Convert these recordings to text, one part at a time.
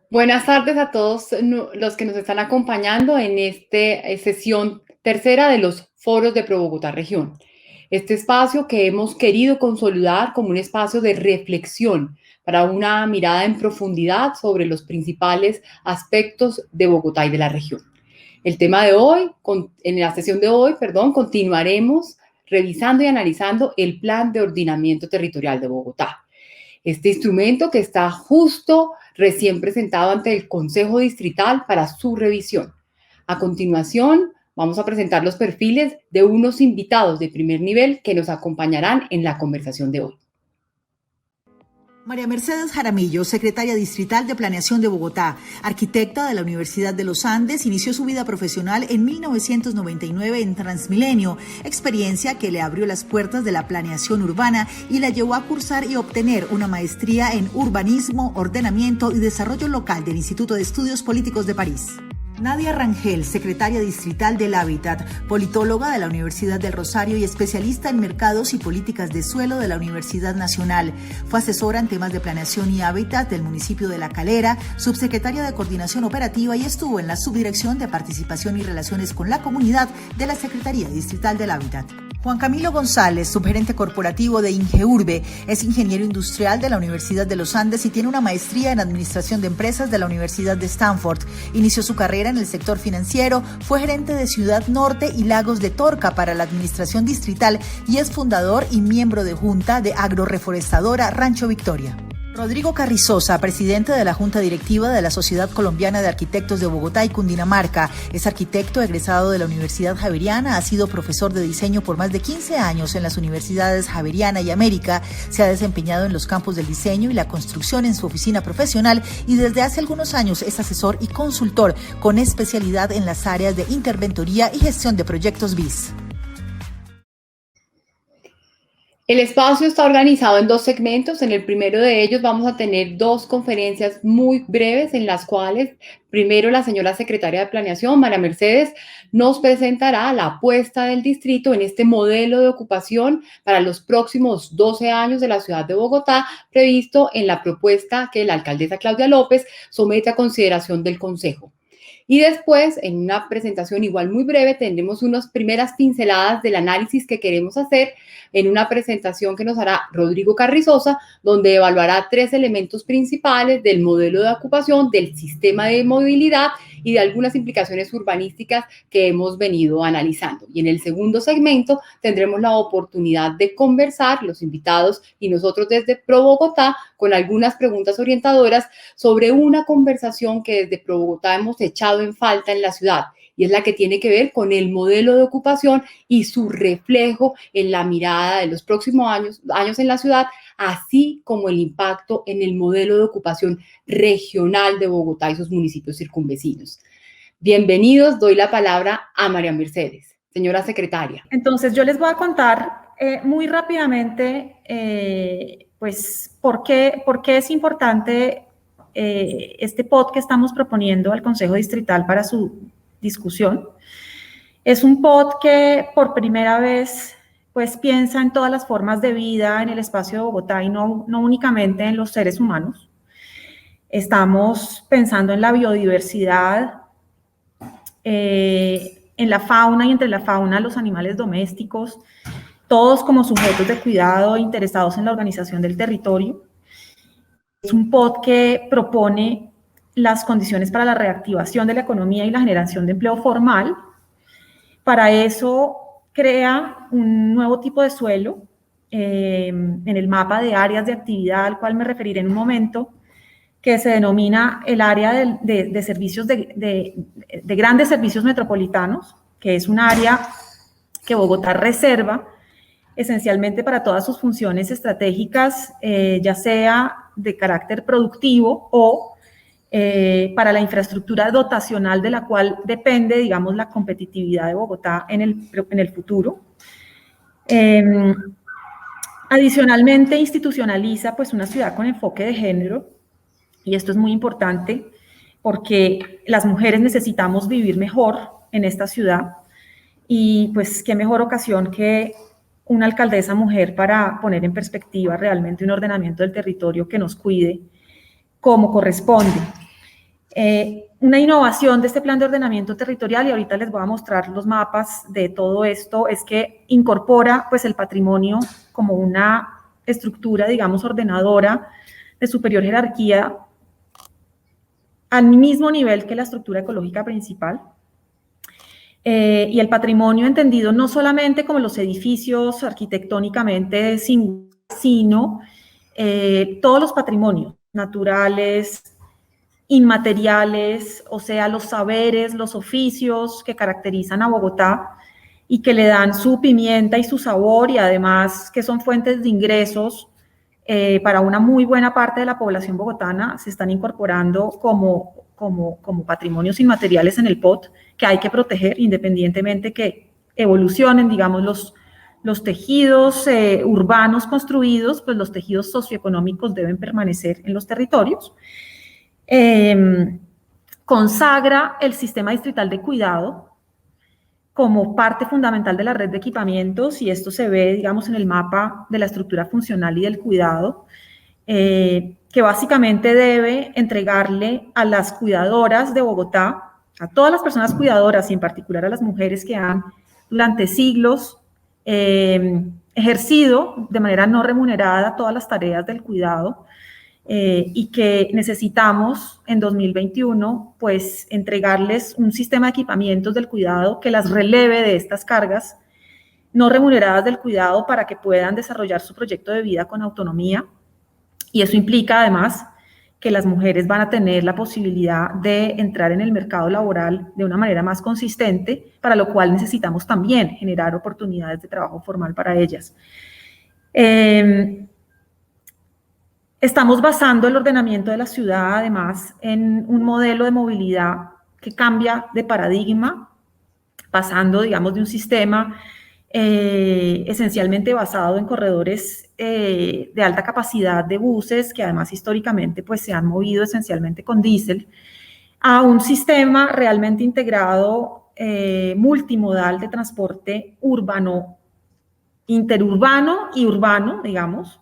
Buenas tardes a todos los que nos están acompañando en esta sesión tercera de los foros de Pro Bogotá Región. Este espacio que hemos querido consolidar como un espacio de reflexión para una mirada en profundidad sobre los principales aspectos de Bogotá y de la región. El tema de hoy, en la sesión de hoy, continuaremos revisando y analizando el Plan de Ordenamiento Territorial de Bogotá. Este instrumento que está justo recién presentado ante el Consejo Distrital para su revisión. A continuación, vamos a presentar los perfiles de unos invitados de primer nivel que nos acompañarán en la conversación de hoy. María Mercedes Jaramillo, secretaria distrital de Planeación de Bogotá, arquitecta de la Universidad de los Andes, inició su vida profesional en 1999 en Transmilenio, experiencia que le abrió las puertas de la planeación urbana y la llevó a cursar y obtener una maestría en urbanismo, ordenamiento y desarrollo local del Instituto de Estudios Políticos de París. Nadia Rangel, secretaria distrital del Hábitat, politóloga de la Universidad del Rosario y especialista en mercados y políticas de suelo de la Universidad Nacional. Fue asesora en temas de planeación y hábitat del municipio de La Calera, subsecretaria de Coordinación Operativa y estuvo en la Subdirección de Participación y Relaciones con la Comunidad de la Secretaría Distrital del Hábitat. Juan Camilo González, subgerente corporativo de Ingeurbe, es ingeniero industrial de la Universidad de los Andes y tiene una maestría en Administración de Empresas de la Universidad de Stanford. Inició su carrera en el sector financiero, fue gerente de Ciudad Norte y Lagos de Torca para la Administración Distrital y es fundador y miembro de Junta de Agroreforestadora Rancho Victoria. Rodrigo Carrizosa, presidente de la Junta Directiva de la Sociedad Colombiana de Arquitectos de Bogotá y Cundinamarca. Es arquitecto egresado de la Universidad Javeriana, ha sido profesor de diseño por más de 15 años en las universidades Javeriana y América. Se ha desempeñado en los campos del diseño y la construcción en su oficina profesional y desde hace algunos años es asesor y consultor con especialidad en las áreas de interventoría y gestión de proyectos BIS. El espacio está organizado en dos segmentos. En el primero de ellos vamos a tener dos conferencias muy breves en las cuales primero la señora secretaria de Planeación, María Mercedes, nos presentará la apuesta del distrito en este modelo de ocupación para los próximos 12 años de la ciudad de Bogotá, previsto en la propuesta que la alcaldesa Claudia López somete a consideración del Consejo. Y después, en una presentación igual muy breve, tendremos unas primeras pinceladas del análisis que queremos hacer en una presentación que nos hará Rodrigo Carrizosa, donde evaluará 3 elementos principales del modelo de ocupación, del sistema de movilidad y de algunas implicaciones urbanísticas que hemos venido analizando. Y en el segundo segmento tendremos la oportunidad de conversar, los invitados y nosotros desde Pro Bogotá, con algunas preguntas orientadoras sobre una conversación que desde Pro Bogotá hemos echado en falta en la ciudad, y es la que tiene que ver con el modelo de ocupación y su reflejo en la mirada de los próximos años en la ciudad, así como el impacto en el modelo de ocupación regional de Bogotá y sus municipios circunvecinos. Bienvenidos, doy la palabra a María Mercedes, señora secretaria. Entonces, yo les voy a contar muy rápidamente, pues, por qué es importante este pod que estamos proponiendo al Consejo Distrital para su discusión. Es un pod que por primera vez pues piensa en todas las formas de vida en el espacio de Bogotá y no únicamente en los seres humanos. Estamos pensando en la biodiversidad, en la fauna y entre la fauna los animales domésticos, todos como sujetos de cuidado interesados en la organización del territorio. Es un pod que propone las condiciones para la reactivación de la economía y la generación de empleo formal. Para eso crea un nuevo tipo de suelo en el mapa de áreas de actividad al cual me referiré en un momento, que se denomina el área de servicios de grandes servicios metropolitanos, que es un área que Bogotá reserva esencialmente para todas sus funciones estratégicas, ya sea de carácter productivo o para la infraestructura dotacional de la cual depende, digamos, la competitividad de Bogotá en el futuro. Adicionalmente, institucionaliza pues una ciudad con enfoque de género, y esto es muy importante porque las mujeres necesitamos vivir mejor en esta ciudad, y pues qué mejor ocasión que una alcaldesa mujer para poner en perspectiva realmente un ordenamiento del territorio que nos cuide como corresponde. Una innovación de este plan de ordenamiento territorial, y ahorita les voy a mostrar los mapas de todo esto, es que incorpora pues el patrimonio como una estructura, digamos, ordenadora de superior jerarquía al mismo nivel que la estructura ecológica principal. Y el patrimonio entendido no solamente como los edificios arquitectónicamente, sino todos los patrimonios naturales, inmateriales, o sea, los saberes, los oficios que caracterizan a Bogotá y que le dan su pimienta y su sabor, y además que son fuentes de ingresos para una muy buena parte de la población bogotana, se están incorporando como patrimonios inmateriales en el POT, que hay que proteger independientemente que evolucionen, digamos, los tejidos urbanos construidos, pues los tejidos socioeconómicos deben permanecer en los territorios. Consagra el sistema distrital de cuidado como parte fundamental de la red de equipamientos, y esto se ve, digamos, en el mapa de la estructura funcional y del cuidado, que básicamente debe entregarle a las cuidadoras de Bogotá, a todas las personas cuidadoras y en particular a las mujeres que han durante siglos ejercido de manera no remunerada todas las tareas del cuidado, y que necesitamos en 2021 pues entregarles un sistema de equipamientos del cuidado que las releve de estas cargas no remuneradas del cuidado para que puedan desarrollar su proyecto de vida con autonomía. Y eso implica además que las mujeres van a tener la posibilidad de entrar en el mercado laboral de una manera más consistente, para lo cual necesitamos también generar oportunidades de trabajo formal para ellas. Estamos basando el ordenamiento de la ciudad, además, en un modelo de movilidad que cambia de paradigma, pasando, digamos, de un sistema esencialmente basado en corredores de alta capacidad de buses, que además históricamente pues, se han movido esencialmente con diésel, a un sistema realmente integrado, multimodal de transporte urbano, interurbano y urbano, digamos,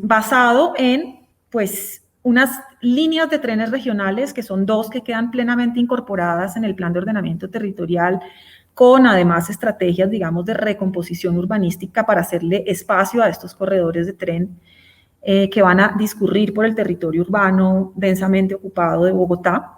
basado en pues unas líneas de trenes regionales, que son 2 que quedan plenamente incorporadas en el plan de ordenamiento territorial, con además estrategias, digamos, de recomposición urbanística para hacerle espacio a estos corredores de tren que van a discurrir por el territorio urbano densamente ocupado de Bogotá.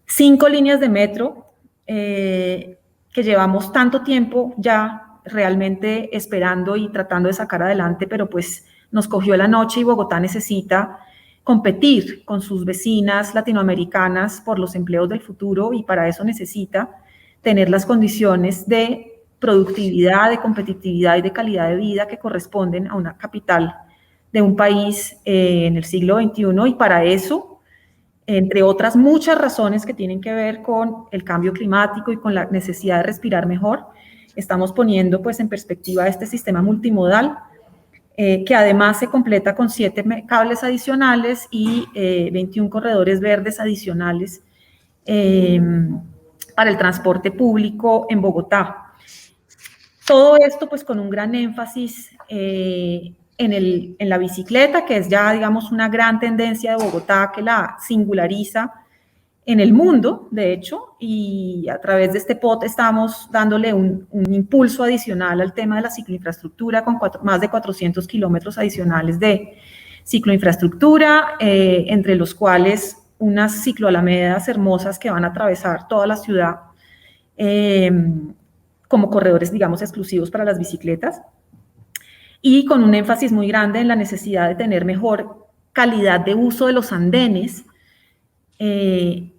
5 líneas de metro que llevamos tanto tiempo ya realmente esperando y tratando de sacar adelante, pero pues nos cogió la noche y Bogotá necesita competir con sus vecinas latinoamericanas por los empleos del futuro, y para eso necesita tener las condiciones de productividad, de competitividad y de calidad de vida que corresponden a una capital de un país en el siglo XXI, y para eso, entre otras muchas razones que tienen que ver con el cambio climático y con la necesidad de respirar mejor, estamos poniendo pues en perspectiva este sistema multimodal que además se completa con 7 cables adicionales y 21 corredores verdes adicionales para el transporte público en Bogotá. Todo esto pues con un gran énfasis en la bicicleta, que es ya digamos una gran tendencia de Bogotá que la singulariza en el mundo, de hecho, y a través de este POT estamos dándole un impulso adicional al tema de la cicloinfraestructura, con más de 400 kilómetros adicionales de cicloinfraestructura, entre los cuales unas cicloalamedas hermosas que van a atravesar toda la ciudad como corredores, digamos, exclusivos para las bicicletas, y con un énfasis muy grande en la necesidad de tener mejor calidad de uso de los andenes,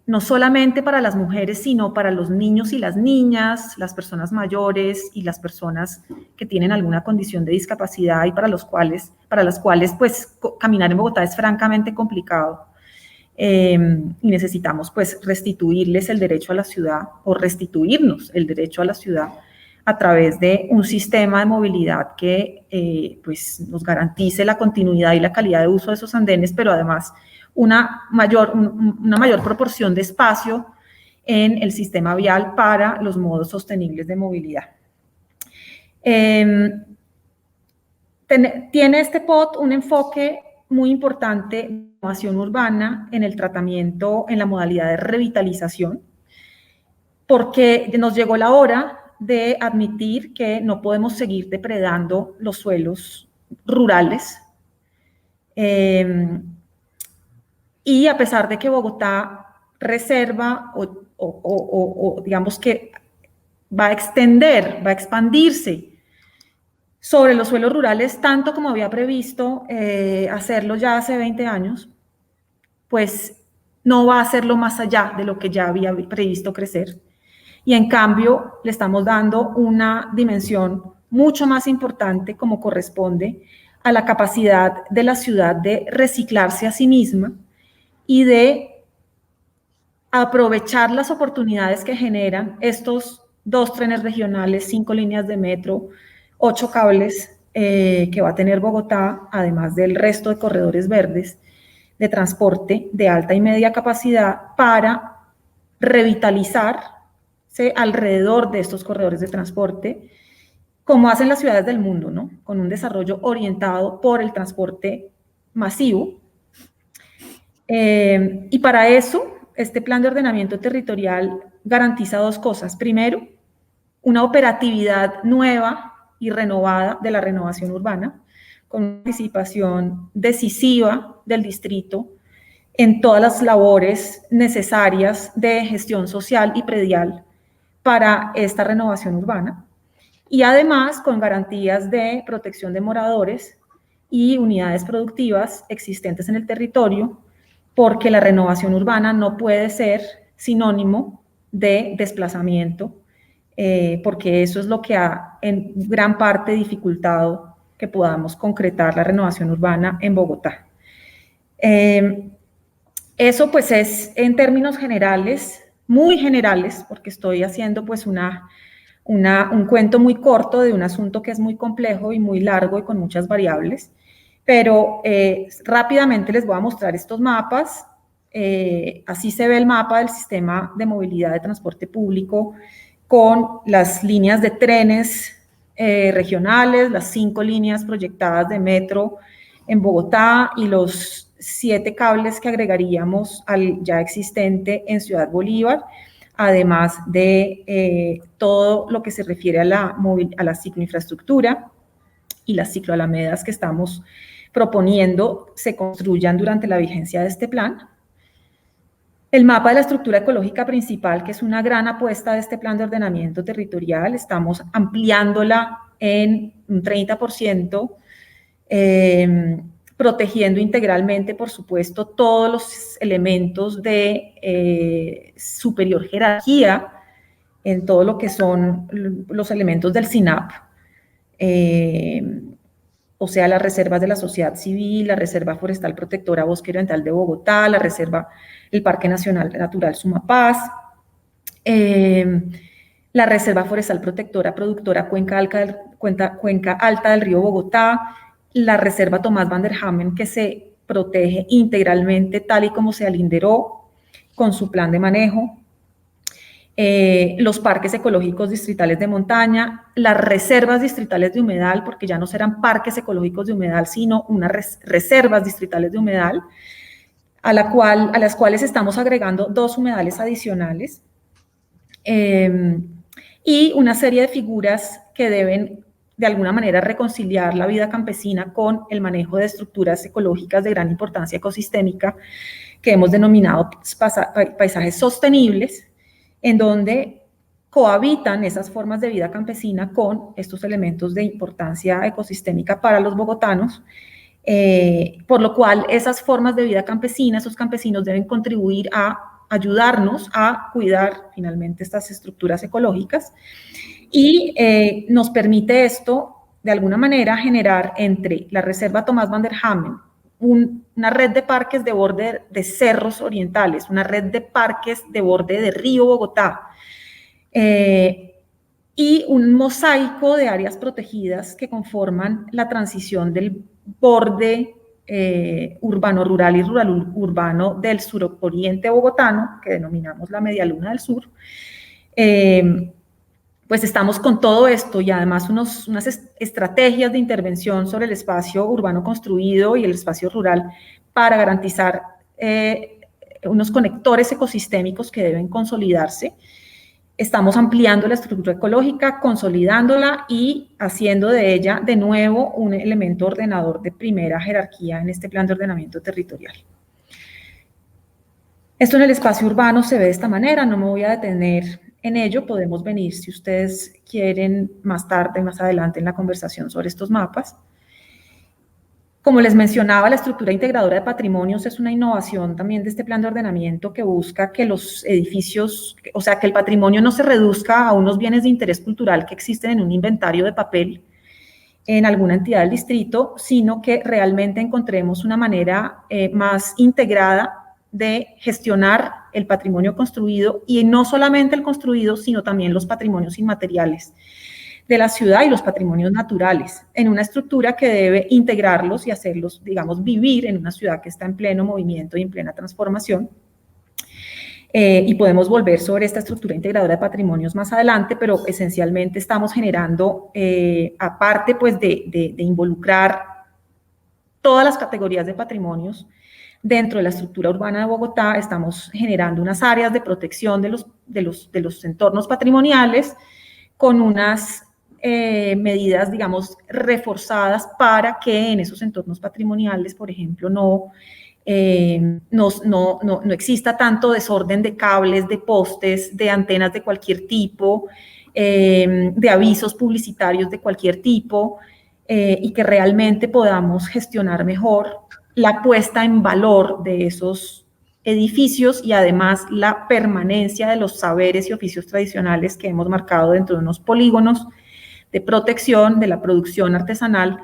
no solamente para las mujeres, sino para los niños y las niñas, las personas mayores y las personas que tienen alguna condición de discapacidad y para las cuales pues caminar en Bogotá es francamente complicado, y necesitamos pues restituirles el derecho a la ciudad, o restituirnos el derecho a la ciudad a través de un sistema de movilidad que pues nos garantice la continuidad y la calidad de uso de esos andenes, pero además una mayor proporción de espacio en el sistema vial para los modos sostenibles de movilidad. Tiene este POT un enfoque muy importante, innovación urbana en el tratamiento, en la modalidad de revitalización, porque nos llegó la hora de admitir que no podemos seguir depredando los suelos rurales. Y a pesar de que Bogotá reserva o digamos que va a extender, va a expandirse sobre los suelos rurales tanto como había previsto hacerlo ya hace 20 años, pues no va a hacerlo más allá de lo que ya había previsto crecer. Y en cambio le estamos dando una dimensión mucho más importante como corresponde a la capacidad de la ciudad de reciclarse a sí misma y de aprovechar las oportunidades que generan estos 2 trenes regionales, 5 líneas de metro, 8 cables que va a tener Bogotá, además del resto de corredores verdes de transporte de alta y media capacidad para revitalizarse alrededor de estos corredores de transporte, como hacen las ciudades del mundo, ¿no? Con un desarrollo orientado por el transporte masivo. Y para eso, este plan de ordenamiento territorial garantiza 2 cosas. Primero, una operatividad nueva y renovada de la renovación urbana, con una participación decisiva del distrito en todas las labores necesarias de gestión social y predial para esta renovación urbana. Y además con garantías de protección de moradores y unidades productivas existentes en el territorio, porque la renovación urbana no puede ser sinónimo de desplazamiento, porque eso es lo que ha en gran parte dificultado que podamos concretar la renovación urbana en Bogotá. Eso pues es en términos generales, muy generales, porque estoy haciendo pues un cuento muy corto de un asunto que es muy complejo y muy largo y con muchas variables, pero rápidamente les voy a mostrar estos mapas. Así se ve el mapa del sistema de movilidad de transporte público con las líneas de trenes regionales, las 5 líneas proyectadas de metro en Bogotá y los 7 cables que agregaríamos al ya existente en Ciudad Bolívar, además de todo lo que se refiere a la cicloinfraestructura y las cicloalamedas que estamos proponiendo se construyan durante la vigencia de este plan. El mapa de la estructura ecológica principal, que es una gran apuesta de este plan de ordenamiento territorial, estamos ampliándola en un 30%, protegiendo integralmente, por supuesto, todos los elementos de superior jerarquía en todo lo que son los elementos del SINAP, o sea, las reservas de la sociedad civil, la Reserva Forestal Protectora Bosque Oriental de Bogotá, la Reserva, el Parque Nacional Natural Sumapaz, la Reserva Forestal Protectora Productora Cuenca Alta del Río Bogotá, la Reserva Tomás van der Hamen, que se protege integralmente tal y como se alinderó con su plan de manejo, los parques ecológicos distritales de montaña, las reservas distritales de humedal, porque ya no serán parques ecológicos de humedal, sino unas reservas distritales de humedal, a las cuales estamos agregando 2 humedales adicionales, y una serie de figuras que deben de alguna manera reconciliar la vida campesina con el manejo de estructuras ecológicas de gran importancia ecosistémica que hemos denominado paisajes sostenibles, en donde cohabitan esas formas de vida campesina con estos elementos de importancia ecosistémica para los bogotanos, por lo cual esas formas de vida campesina, esos campesinos deben contribuir a ayudarnos a cuidar finalmente estas estructuras ecológicas y nos permite esto de alguna manera generar entre la Reserva Tomás van der Hamen, una red de parques de borde de cerros orientales, una red de parques de borde de río Bogotá, y un mosaico de áreas protegidas que conforman la transición del borde urbano-rural y rural-urbano del suroriente bogotano, que denominamos la Media Luna del Sur, pues estamos con todo esto y además unas estrategias de intervención sobre el espacio urbano construido y el espacio rural para garantizar unos conectores ecosistémicos que deben consolidarse. Estamos ampliando la estructura ecológica, consolidándola y haciendo de ella de nuevo un elemento ordenador de primera jerarquía en este plan de ordenamiento territorial. Esto en el espacio urbano se ve de esta manera, no me voy a detener en ello, podemos venir si ustedes quieren más tarde, más adelante en la conversación sobre estos mapas. Como les mencionaba, la estructura integradora de patrimonios es una innovación también de este plan de ordenamiento que busca que los edificios, o sea, que el patrimonio no se reduzca a unos bienes de interés cultural que existen en un inventario de papel en alguna entidad del distrito, sino que realmente encontremos una manera más integrada de gestionar el patrimonio construido, y no solamente el construido, sino también los patrimonios inmateriales de la ciudad y los patrimonios naturales, en una estructura que debe integrarlos y hacerlos, digamos, vivir en una ciudad que está en pleno movimiento y en plena transformación. Y podemos volver sobre esta estructura integradora de patrimonios más adelante, pero esencialmente estamos generando, aparte pues de involucrar todas las categorías de patrimonios dentro de la estructura urbana de Bogotá, estamos generando unas áreas de protección de los entornos patrimoniales con unas medidas, digamos, reforzadas para que en esos entornos patrimoniales, por ejemplo, no exista tanto desorden de cables, de postes, de antenas de cualquier tipo, de avisos publicitarios de cualquier tipo, y que realmente podamos gestionar mejor la puesta en valor de esos edificios y además la permanencia de los saberes y oficios tradicionales que hemos marcado dentro de unos polígonos de protección de la producción artesanal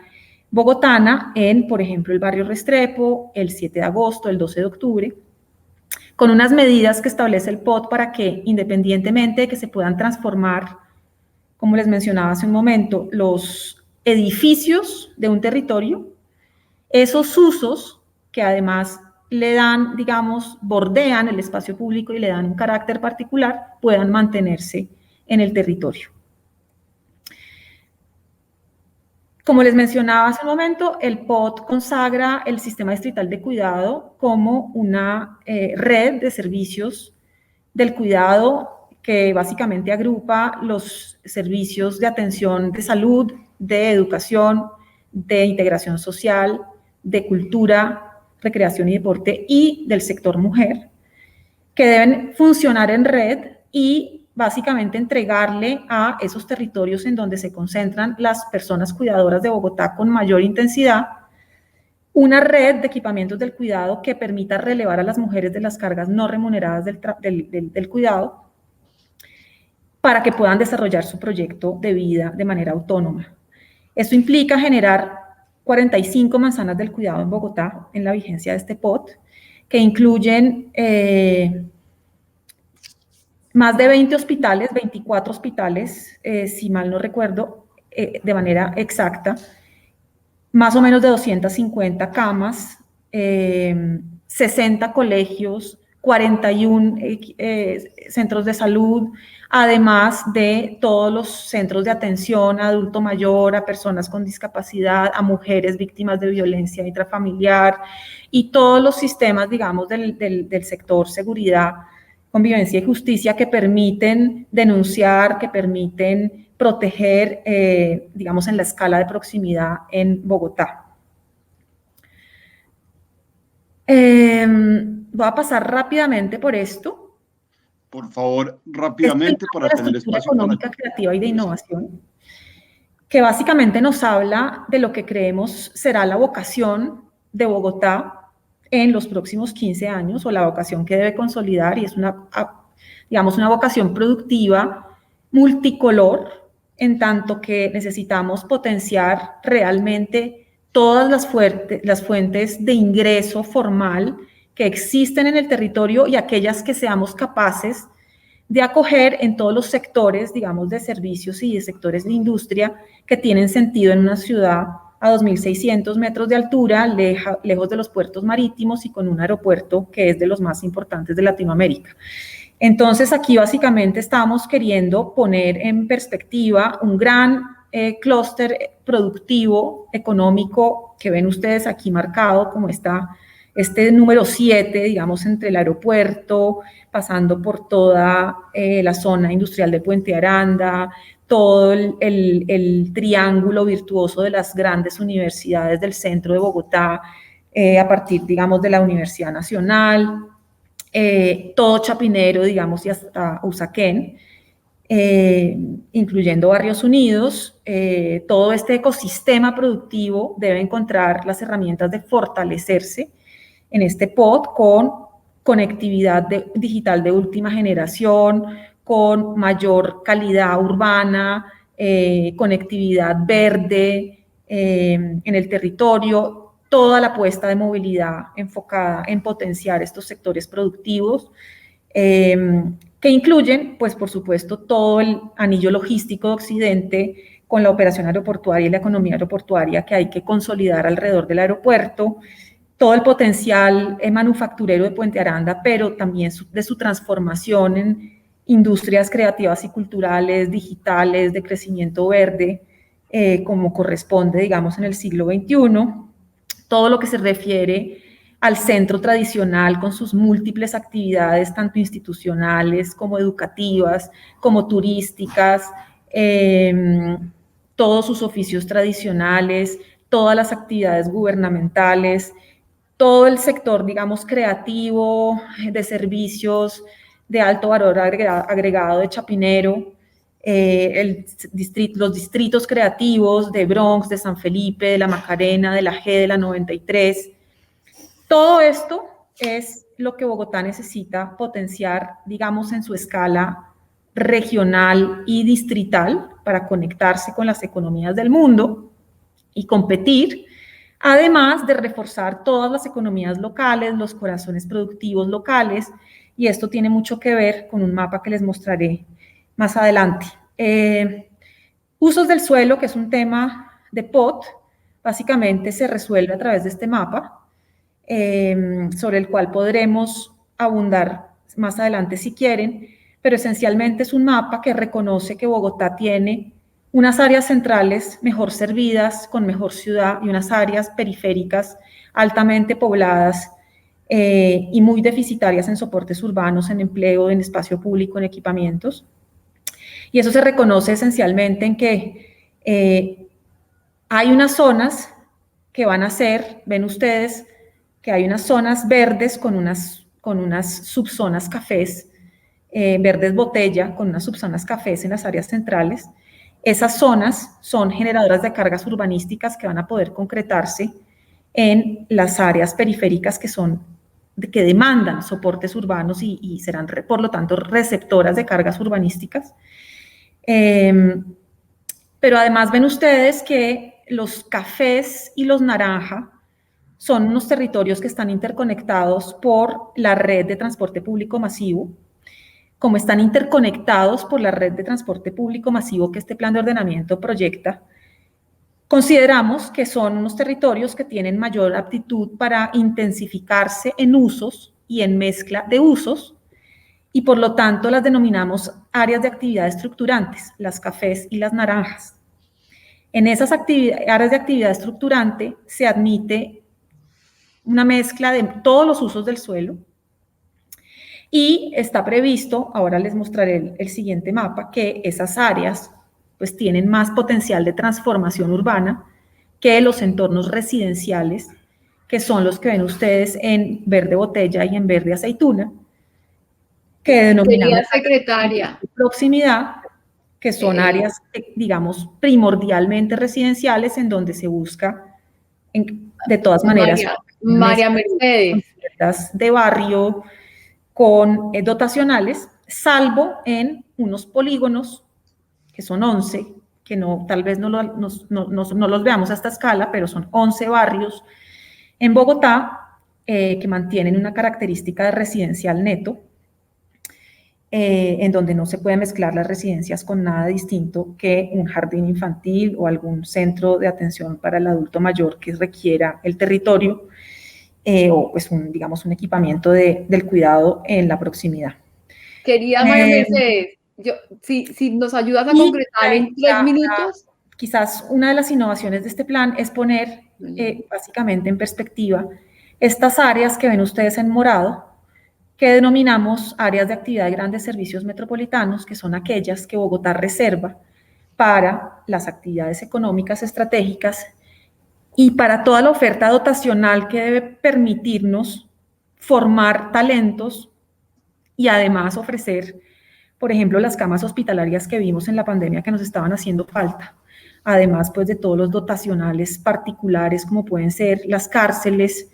bogotana en, por ejemplo, el barrio Restrepo, el 7 de agosto, el 12 de octubre, con unas medidas que establece el POT para que, independientemente de que se puedan transformar, como les mencionaba hace un momento, los edificios de un territorio, esos usos que además le dan, digamos, bordean el espacio público y le dan un carácter particular, puedan mantenerse en el territorio. Como les mencionaba hace un momento, el POT consagra el sistema distrital de cuidado como una red de servicios del cuidado que básicamente agrupa los servicios de atención de salud, de educación, de integración social, de cultura, recreación y deporte y del sector mujer, que deben funcionar en red y básicamente entregarle a esos territorios en donde se concentran las personas cuidadoras de Bogotá con mayor intensidad una red de equipamientos del cuidado que permita relevar a las mujeres de las cargas no remuneradas del cuidado para que puedan desarrollar su proyecto de vida de manera autónoma. Esto implica generar 45 manzanas del cuidado en Bogotá en la vigencia de este POT, que incluyen más de 20 hospitales, 24 hospitales, si mal no recuerdo, de manera exacta, más o menos de 250 camas, 60 colegios, 41 centros de salud, además de todos los centros de atención a adulto mayor, a personas con discapacidad, a mujeres víctimas de violencia intrafamiliar y todos los sistemas, digamos, del sector seguridad, convivencia y justicia que permiten denunciar, que permiten proteger, digamos, en la escala de proximidad en Bogotá. Voy a pasar rápidamente por esto. Por favor, rápidamente para tener espacio económica, creativa y de innovación, que básicamente nos habla de lo que creemos será la vocación de Bogotá en los próximos 15 años, o la vocación que debe consolidar, y es digamos, una vocación productiva multicolor, en tanto que necesitamos potenciar realmente todas las fuentes de ingreso formal que existen en el territorio y aquellas que seamos capaces de acoger en todos los sectores, digamos, de servicios y de sectores de industria que tienen sentido en una ciudad a 2.600 metros de altura, lejos de los puertos marítimos y con un aeropuerto que es de los más importantes de Latinoamérica. Entonces, aquí básicamente estamos queriendo poner en perspectiva un gran clúster productivo, económico, que ven ustedes aquí marcado como este número 7, digamos, entre el aeropuerto, pasando por toda la zona industrial de Puente Aranda, todo el triángulo virtuoso de las grandes universidades del centro de Bogotá, a partir, digamos, de la Universidad Nacional, todo Chapinero, digamos, y hasta Usaquén, incluyendo Barrios Unidos. Todo este ecosistema productivo debe encontrar las herramientas de fortalecerse en este POT con conectividad digital de última generación, con mayor calidad urbana, conectividad verde en el territorio, toda la apuesta de movilidad enfocada en potenciar estos sectores productivos, que incluyen, pues por supuesto, todo el anillo logístico de Occidente con la operación aeroportuaria y la economía aeroportuaria que hay que consolidar alrededor del aeropuerto, todo el potencial manufacturero de Puente Aranda, pero también de su transformación en industrias creativas y culturales, digitales, de crecimiento verde, como corresponde, digamos, en el siglo XXI. Todo lo que se refiere al centro tradicional con sus múltiples actividades, tanto institucionales como educativas, como turísticas, todos sus oficios tradicionales, todas las actividades gubernamentales, todo el sector, digamos, creativo, de servicios de alto valor agregado de Chapinero, los distritos creativos de Bronx, de San Felipe, de la Macarena, de la G, de la 93. Todo esto es lo que Bogotá necesita potenciar, digamos, en su escala regional y distrital para conectarse con las economías del mundo y competir, además de reforzar todas las economías locales, los corazones productivos locales, y esto tiene mucho que ver con un mapa que les mostraré más adelante. Usos del suelo, que es un tema de POT, básicamente se resuelve a través de este mapa, sobre el cual podremos abundar más adelante si quieren, pero esencialmente es un mapa que reconoce que Bogotá tiene unas áreas centrales mejor servidas, con mejor ciudad, y unas áreas periféricas altamente pobladas y muy deficitarias en soportes urbanos, en empleo, en espacio público, en equipamientos. Y eso se reconoce esencialmente en que hay unas zonas que van a ser, ven ustedes, que hay unas zonas verdes con unas subzonas cafés, verdes botella, con unas subzonas cafés en las áreas centrales. Esas zonas son generadoras de cargas urbanísticas que van a poder concretarse en las áreas periféricas que demandan soportes urbanos y serán, por lo tanto, receptoras de cargas urbanísticas. Pero además ven ustedes que los cafés y los naranja son unos territorios que están interconectados por la red de transporte público masivo. Como están interconectados por la red de transporte público masivo que este plan de ordenamiento proyecta, consideramos que son unos territorios que tienen mayor aptitud para intensificarse en usos y en mezcla de usos, y por lo tanto las denominamos áreas de actividad estructurantes, las cafés y las naranjas. En esas áreas de actividad estructurante se admite una mezcla de todos los usos del suelo, y está previsto, ahora les mostraré el siguiente mapa, que esas áreas pues tienen más potencial de transformación urbana que los entornos residenciales, que son los que ven ustedes en verde botella y en verde aceituna, que denominamos secretaria, proximidad, que son áreas, digamos, primordialmente residenciales, en donde se busca, de todas maneras, María Mercedes, de barrio con dotacionales, salvo en unos polígonos, que son 11, que no, tal vez no los veamos a esta escala, pero son 11 barrios en Bogotá que mantienen una característica de residencial neto, en donde no se puede mezclar las residencias con nada distinto que un jardín infantil o algún centro de atención para el adulto mayor que requiera el territorio, o pues digamos un equipamiento del cuidado en la proximidad. Querida María Mercedes, si nos ayudas a concretar en 3 minutos. Quizás una de las innovaciones de este plan es poner básicamente en perspectiva estas áreas que ven ustedes en morado, que denominamos áreas de actividad de grandes servicios metropolitanos, que son aquellas que Bogotá reserva para las actividades económicas estratégicas y para toda la oferta dotacional que debe permitirnos formar talentos y además ofrecer, por ejemplo, las camas hospitalarias que vimos en la pandemia que nos estaban haciendo falta. Además, pues, de todos los dotacionales particulares, como pueden ser las cárceles,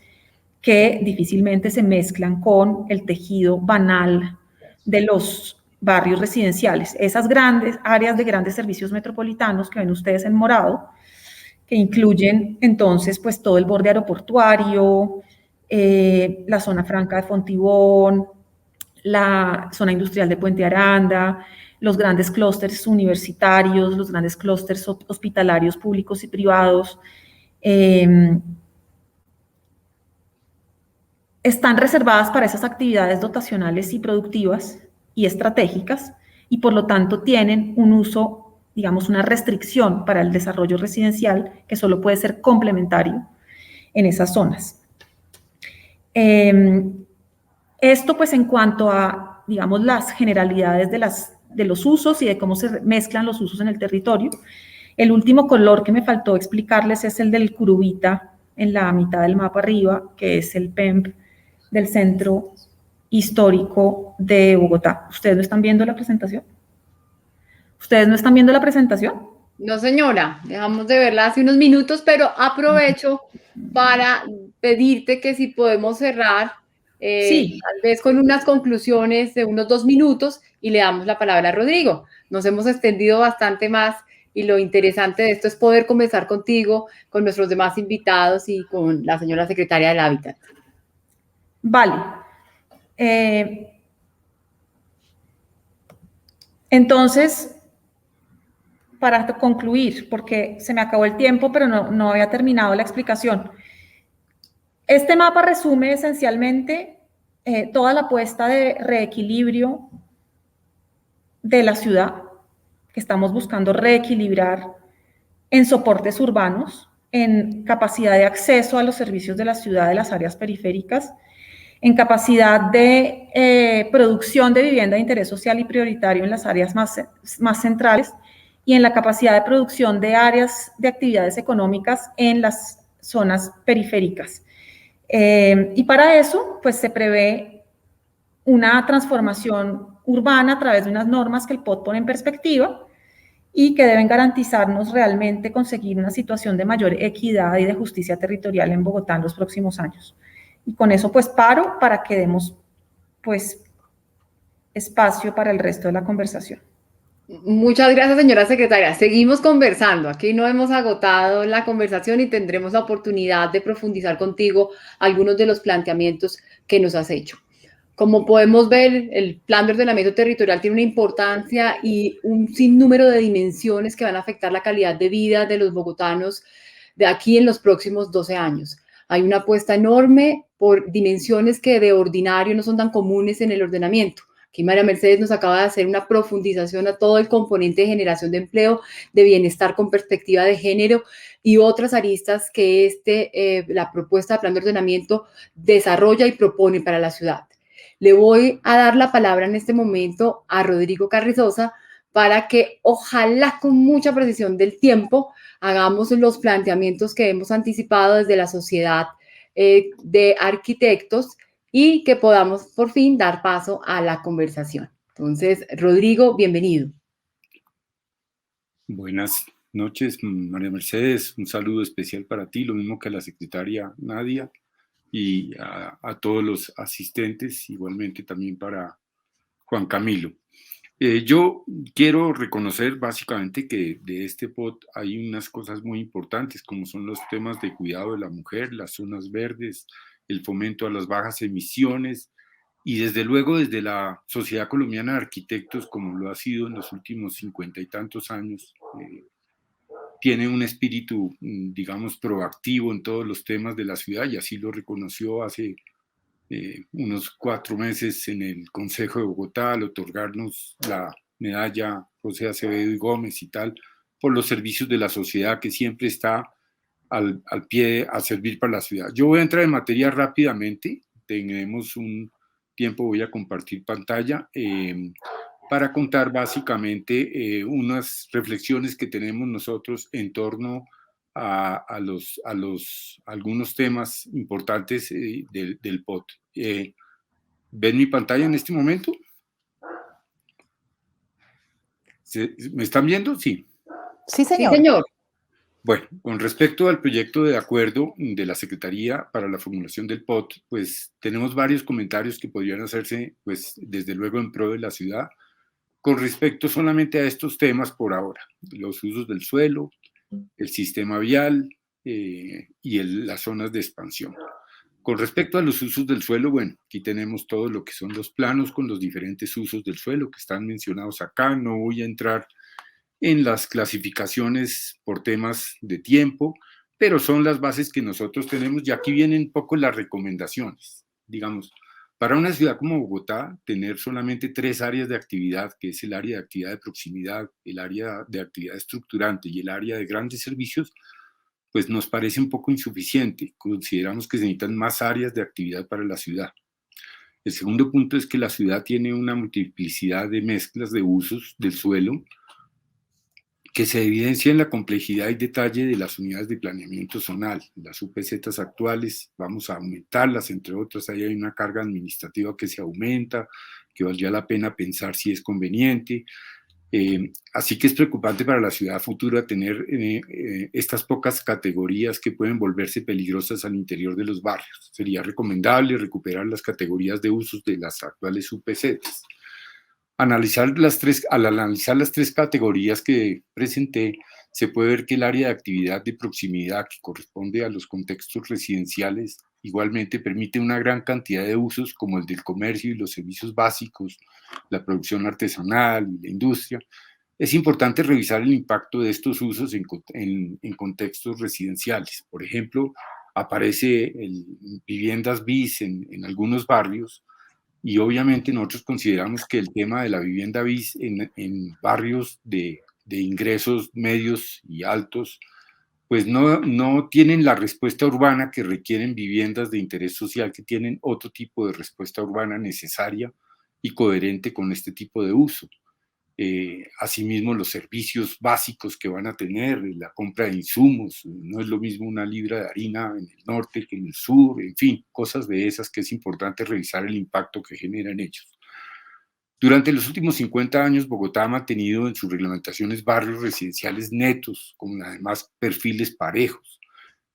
que difícilmente se mezclan con el tejido banal de los barrios residenciales. Esas grandes áreas de grandes servicios metropolitanos que ven ustedes en morado, que incluyen entonces pues todo el borde aeroportuario, la zona franca de Fontibón, la zona industrial de Puente Aranda, los grandes clústeres universitarios, los grandes clústeres hospitalarios públicos y privados, están reservadas para esas actividades dotacionales y productivas y estratégicas y por lo tanto tienen un uso, digamos, una restricción para el desarrollo residencial que solo puede ser complementario en esas zonas. Esto pues en cuanto a, digamos, las generalidades de los usos y de cómo se mezclan los usos en el territorio. El último color que me faltó explicarles es el del curubita en la mitad del mapa arriba, que es el PEMP del Centro Histórico de Bogotá. ¿Ustedes no están viendo la presentación? ¿Ustedes no están viendo la presentación? No, señora, dejamos de verla hace unos minutos, pero aprovecho para pedirte que si podemos cerrar, Sí. tal vez con unas conclusiones de unos 2 minutos y le damos la palabra a Rodrigo. Nos hemos extendido bastante más y lo interesante de esto es poder conversar contigo, con nuestros demás invitados y con la señora secretaria del Hábitat. Vale. Entonces, para concluir, porque se me acabó el tiempo, pero no había terminado la explicación. Este mapa resume esencialmente toda la apuesta de reequilibrio de la ciudad, que estamos buscando reequilibrar en soportes urbanos, en capacidad de acceso a los servicios de la ciudad de las áreas periféricas, en capacidad de producción de vivienda de interés social y prioritario en las áreas más centrales y en la capacidad de producción de áreas de actividades económicas en las zonas periféricas. Y para eso, pues se prevé una transformación urbana a través de unas normas que el POT pone en perspectiva y que deben garantizarnos realmente conseguir una situación de mayor equidad y de justicia territorial en Bogotá en los próximos años. Y con eso pues paro para que demos pues espacio para el resto de la conversación. Muchas gracias, señora secretaria. Seguimos conversando. Aquí no hemos agotado la conversación y tendremos la oportunidad de profundizar contigo algunos de los planteamientos que nos has hecho. Como podemos ver, el plan de ordenamiento territorial tiene una importancia y un sinnúmero de dimensiones que van a afectar la calidad de vida de los bogotanos de aquí en los próximos 12 años. Hay una apuesta enorme por dimensiones que de ordinario no son tan comunes en el ordenamiento. Aquí María Mercedes nos acaba de hacer una profundización a todo el componente de generación de empleo, de bienestar con perspectiva de género y otras aristas que la propuesta de plan de ordenamiento desarrolla y propone para la ciudad. Le voy a dar la palabra en este momento a Rodrigo Carrizosa para que ojalá con mucha precisión del tiempo hagamos los planteamientos que hemos anticipado desde la sociedad de arquitectos y que podamos por fin dar paso a la conversación. Entonces, Rodrigo, bienvenido. Buenas noches, María Mercedes. Un saludo especial para ti, lo mismo que a la secretaria Nadia y a todos los asistentes, igualmente también para Juan Camilo. Yo quiero reconocer básicamente que de este POT hay unas cosas muy importantes, como son los temas de cuidado de la mujer, las zonas verdes, el fomento a las bajas emisiones y desde luego desde la Sociedad Colombiana de Arquitectos, como lo ha sido en los últimos 50 y tantos años, tiene un espíritu, digamos, proactivo en todos los temas de la ciudad y así lo reconoció hace unos 4 meses en el Consejo de Bogotá al otorgarnos la medalla José Acevedo y Gómez y tal, por los servicios de la sociedad que siempre está al pie a servir para la ciudad. Yo voy a entrar en materia rápidamente, tenemos un tiempo, voy a compartir pantalla para contar básicamente unas reflexiones que tenemos nosotros en torno a algunos temas importantes del POT. ¿Ven mi pantalla en este momento? ¿Me están viendo? Sí. Sí, señor. Sí, señor. Bueno, con respecto al proyecto de acuerdo de la Secretaría para la formulación del POT, pues tenemos varios comentarios que podrían hacerse, pues desde luego en pro de la ciudad, con respecto solamente a estos temas por ahora, los usos del suelo, el sistema vial y las zonas de expansión. Con respecto a los usos del suelo, bueno, aquí tenemos todo lo que son los planos con los diferentes usos del suelo que están mencionados acá. No voy a entrar en las clasificaciones por temas de tiempo, pero son las bases que nosotros tenemos y aquí vienen un poco las recomendaciones. Digamos, para una ciudad como Bogotá, tener solamente 3 áreas de actividad, que es el área de actividad de proximidad, el área de actividad estructurante y el área de grandes servicios, pues nos parece un poco insuficiente. Consideramos que se necesitan más áreas de actividad para la ciudad. El segundo punto es que la ciudad tiene una multiplicidad de mezclas de usos del suelo que se evidencia en la complejidad y detalle de las unidades de planeamiento zonal. Las UPZ actuales vamos a aumentarlas, entre otras, ahí hay una carga administrativa que se aumenta, que valdría la pena pensar si es conveniente. Así que es preocupante para la ciudad futura tener estas pocas categorías que pueden volverse peligrosas al interior de los barrios. Sería recomendable recuperar las categorías de usos de las actuales UPZ. Al analizar las 3 categorías que presenté, se puede ver que el área de actividad de proximidad que corresponde a los contextos residenciales igualmente permite una gran cantidad de usos como el del comercio y los servicios básicos, la producción artesanal y la industria. Es importante revisar el impacto de estos usos en contextos residenciales. Por ejemplo, aparece viviendas BIS en algunos barrios, y obviamente nosotros consideramos que el tema de la vivienda BIS en barrios de ingresos medios y altos, pues no tienen la respuesta urbana que requieren viviendas de interés social, que tienen otro tipo de respuesta urbana necesaria y coherente con este tipo de uso. Asimismo, los servicios básicos que van a tener, la compra de insumos, no es lo mismo una libra de harina en el norte que en el sur, en fin, cosas de esas que es importante revisar el impacto que generan ellos. Durante los últimos 50 años, Bogotá ha mantenido en sus reglamentaciones barrios residenciales netos, con además perfiles parejos.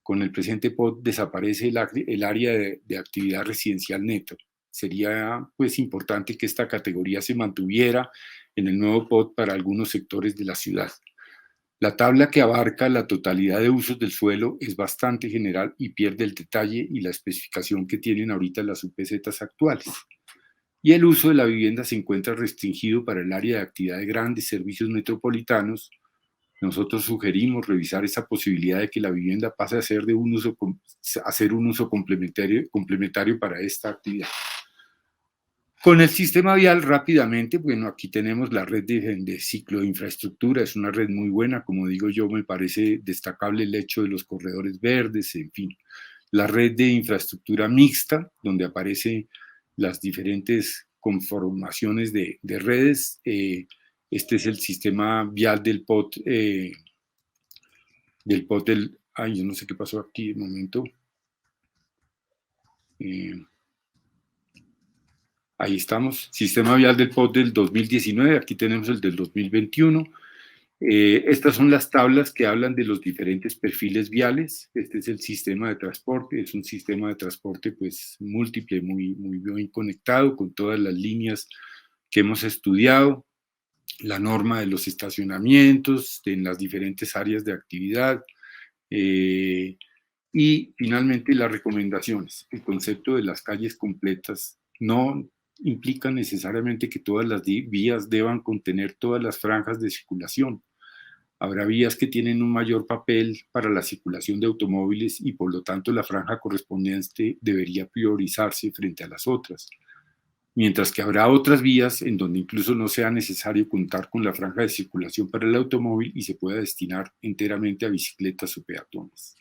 Con el presente POT desaparece el área de actividad residencial neta. Sería pues importante que esta categoría se mantuviera en el nuevo POT para algunos sectores de la ciudad. La tabla que abarca la totalidad de usos del suelo es bastante general y pierde el detalle y la especificación que tienen ahorita las UPZ actuales. Y el uso de la vivienda se encuentra restringido para el área de actividad de grandes servicios metropolitanos. Nosotros sugerimos revisar esa posibilidad de que la vivienda pase a ser un uso complementario para esta actividad. Con el sistema vial rápidamente, bueno, aquí tenemos la red de ciclo de infraestructura, es una red muy buena, como digo yo, me parece destacable el hecho de los corredores verdes, en fin. La red de infraestructura mixta, donde aparecen las diferentes conformaciones de redes. Este es el sistema vial del POT, ay, yo no sé qué pasó aquí de momento. Ahí estamos, sistema vial del POT del 2019, aquí tenemos el del 2021. Estas son las tablas que hablan de los diferentes perfiles viales. Este es el sistema de transporte, es un sistema de transporte pues múltiple, muy bien conectado con todas las líneas que hemos estudiado, la norma de los estacionamientos en las diferentes áreas de actividad y finalmente las recomendaciones. El concepto de las calles completas no implica necesariamente que todas las vías deban contener todas las franjas de circulación. Habrá vías que tienen un mayor papel para la circulación de automóviles y por lo tanto la franja correspondiente debería priorizarse frente a las otras, mientras que habrá otras vías en donde incluso no sea necesario contar con la franja de circulación para el automóvil y se pueda destinar enteramente a bicicletas o peatones.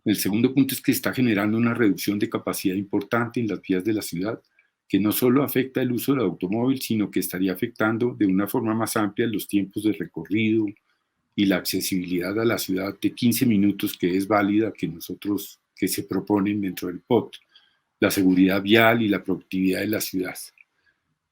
El segundo punto es que está generando una reducción de capacidad importante en las vías de la ciudad, que no solo afecta el uso del automóvil, sino que estaría afectando de una forma más amplia los tiempos de recorrido y la accesibilidad a la ciudad de 15 minutos que es válida que se proponen dentro del POT, la seguridad vial y la productividad de la ciudad.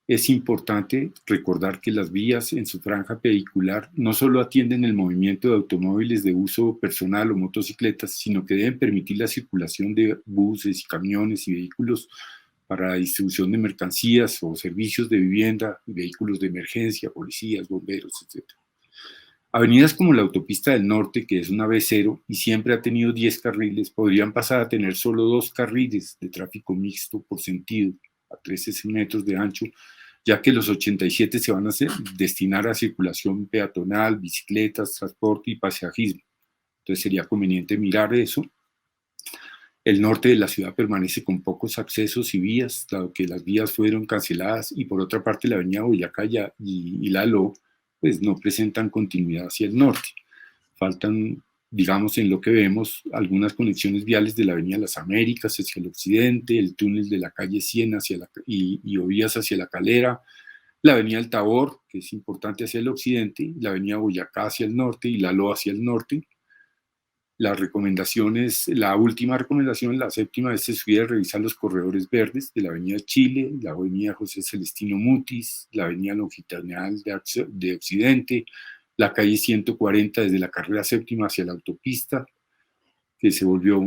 Es importante recordar que las vías en su franja vehicular no solo atienden el movimiento de automóviles de uso personal o motocicletas, sino que deben permitir la circulación de buses y camiones y vehículos para la distribución de mercancías o servicios de vivienda, vehículos de emergencia, policías, bomberos, etc. Avenidas como la Autopista del Norte, que es una B0 y siempre ha tenido 10 carriles, podrían pasar a tener solo 2 carriles de tráfico mixto por sentido, a 13 metros de ancho, ya que los 87 se van a destinar a circulación peatonal, bicicletas, transporte y paisajismo. Entonces sería conveniente mirar eso. El norte de la ciudad permanece con pocos accesos y vías, dado que las vías fueron canceladas, y por otra parte la avenida Boyacá y la LO pues no presentan continuidad hacia el norte. Faltan, digamos, en lo que vemos, algunas conexiones viales de la avenida Las Américas hacia el occidente, el túnel de la calle 100 y Ovías hacia La Calera, la avenida El Tabor, que es importante hacia el occidente, la avenida Boyacá hacia el norte y la LO hacia el norte. Las recomendaciones, la última recomendación, la séptima, es de revisar los corredores verdes de la avenida Chile, la avenida José Celestino Mutis, la avenida Longitudinal de Occidente, la calle 140 desde la carrera séptima hacia la autopista, que se volvió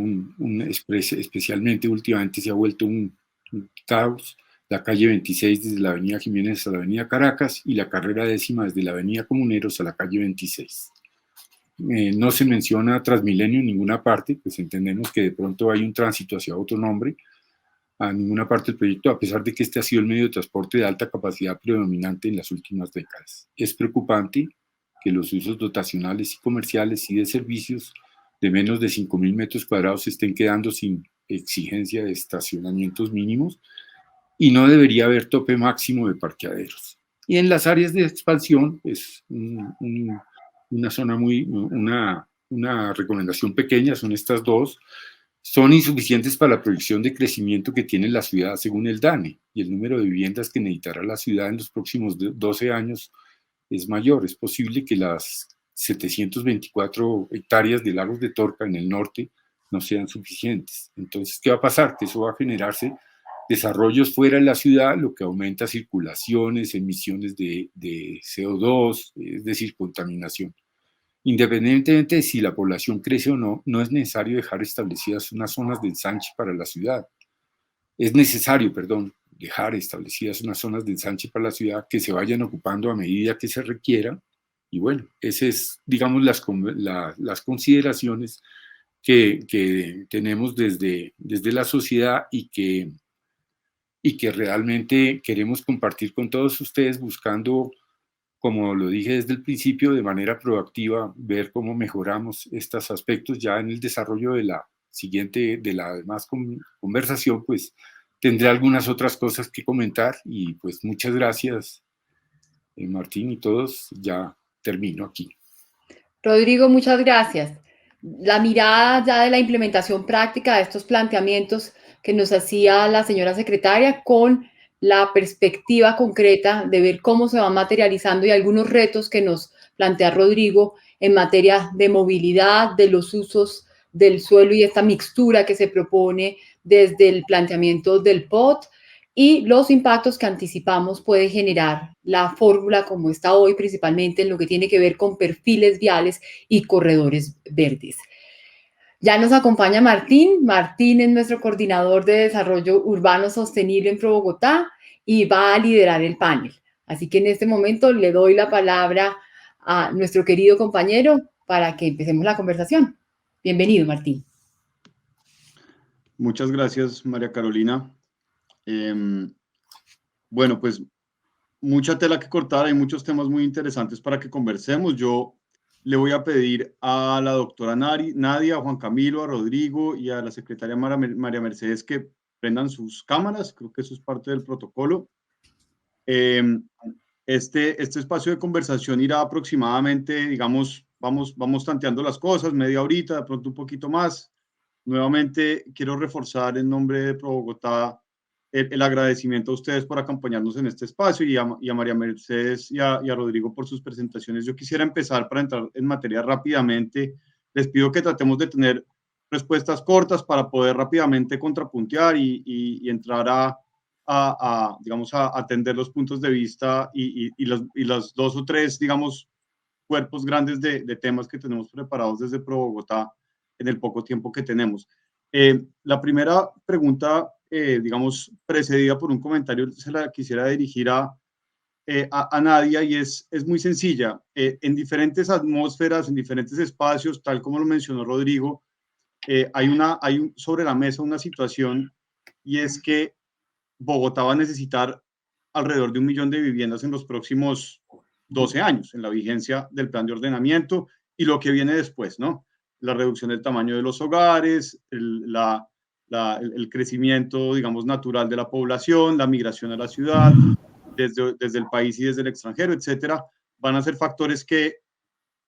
especialmente últimamente se ha vuelto un caos, la calle 26 desde la avenida Jiménez a la avenida Caracas y la carrera décima desde la avenida Comuneros a la calle 26. No se menciona Transmilenio en ninguna parte, pues entendemos que de pronto hay un tránsito hacia otro nombre, a ninguna parte del proyecto, a pesar de que este ha sido el medio de transporte de alta capacidad predominante en las últimas décadas. Es preocupante que los usos dotacionales y comerciales y de servicios de menos de 5.000 metros cuadrados se estén quedando sin exigencia de estacionamientos mínimos y no debería haber tope máximo de parqueaderos. Y en las áreas de expansión, es una zona una recomendación pequeña, son estas dos, son insuficientes para la proyección de crecimiento que tiene la ciudad según el DANE, y el número de viviendas que necesitará la ciudad en los próximos 12 años es mayor. Es posible que las 724 hectáreas de Lagos de Torca en el norte no sean suficientes. Entonces, ¿qué va a pasar? Que eso va a generarse desarrollos fuera de la ciudad, lo que aumenta circulaciones, emisiones de CO2, es decir, contaminación. Independientemente de si la población crece o no, no es necesario dejar establecidas unas zonas de ensanche para la ciudad. Es necesario, dejar establecidas unas zonas de ensanche para la ciudad que se vayan ocupando a medida que se requiera. Y bueno, esas es, digamos, las consideraciones que tenemos desde la sociedad y que realmente queremos compartir con todos ustedes, buscando, como lo dije desde el principio, de manera proactiva, ver cómo mejoramos estos aspectos. Ya en el desarrollo de la demás conversación, pues tendré algunas otras cosas que comentar y pues muchas gracias, Martín y todos. Ya termino aquí. Rodrigo, muchas gracias. La mirada ya de la implementación práctica de estos planteamientos que nos hacía la señora secretaria, con la perspectiva concreta de ver cómo se va materializando y algunos retos que nos plantea Rodrigo en materia de movilidad, de los usos del suelo y esta mixtura que se propone desde el planteamiento del POT y los impactos que anticipamos puede generar la fórmula como está hoy, principalmente en lo que tiene que ver con perfiles viales y corredores verdes. Ya nos acompaña Martín. Martín es nuestro coordinador de desarrollo urbano sostenible en Pro Bogotá y va a liderar el panel. Así que en este momento le doy la palabra a nuestro querido compañero para que empecemos la conversación. Bienvenido, Martín. Muchas gracias, María Carolina. Bueno, pues mucha tela que cortar, hay muchos temas muy interesantes para que conversemos. Yo le voy a pedir a la doctora Nadia, a Juan Camilo, a Rodrigo y a la secretaria María Mercedes que prendan sus cámaras. Creo que eso es parte del protocolo. Este espacio de conversación irá aproximadamente, digamos, vamos tanteando las cosas, media horita, de pronto un poquito más. Nuevamente, quiero reforzar en nombre de Pro Bogotá el agradecimiento a ustedes por acompañarnos en este espacio y a María Mercedes y a Rodrigo por sus presentaciones. Yo quisiera empezar para entrar en materia rápidamente. Les pido que tratemos de tener respuestas cortas para poder rápidamente contrapuntear y entrar digamos, a atender los puntos de vista y los dos o tres, digamos, cuerpos grandes de temas que tenemos preparados desde Pro Bogotá en el poco tiempo que tenemos. La primera pregunta, digamos, precedida por un comentario, se la quisiera dirigir a Nadia y es muy sencilla. En diferentes atmósferas, en diferentes espacios, tal como lo mencionó Rodrigo, hay sobre la mesa una situación y es que Bogotá va a necesitar alrededor de 1 millón de viviendas en los próximos 12 años, en la vigencia del plan de ordenamiento y lo que viene después, ¿no? La reducción del tamaño de los hogares, el crecimiento, digamos, natural de la población, la migración a la ciudad, desde el país y desde el extranjero, etcétera, van a ser factores que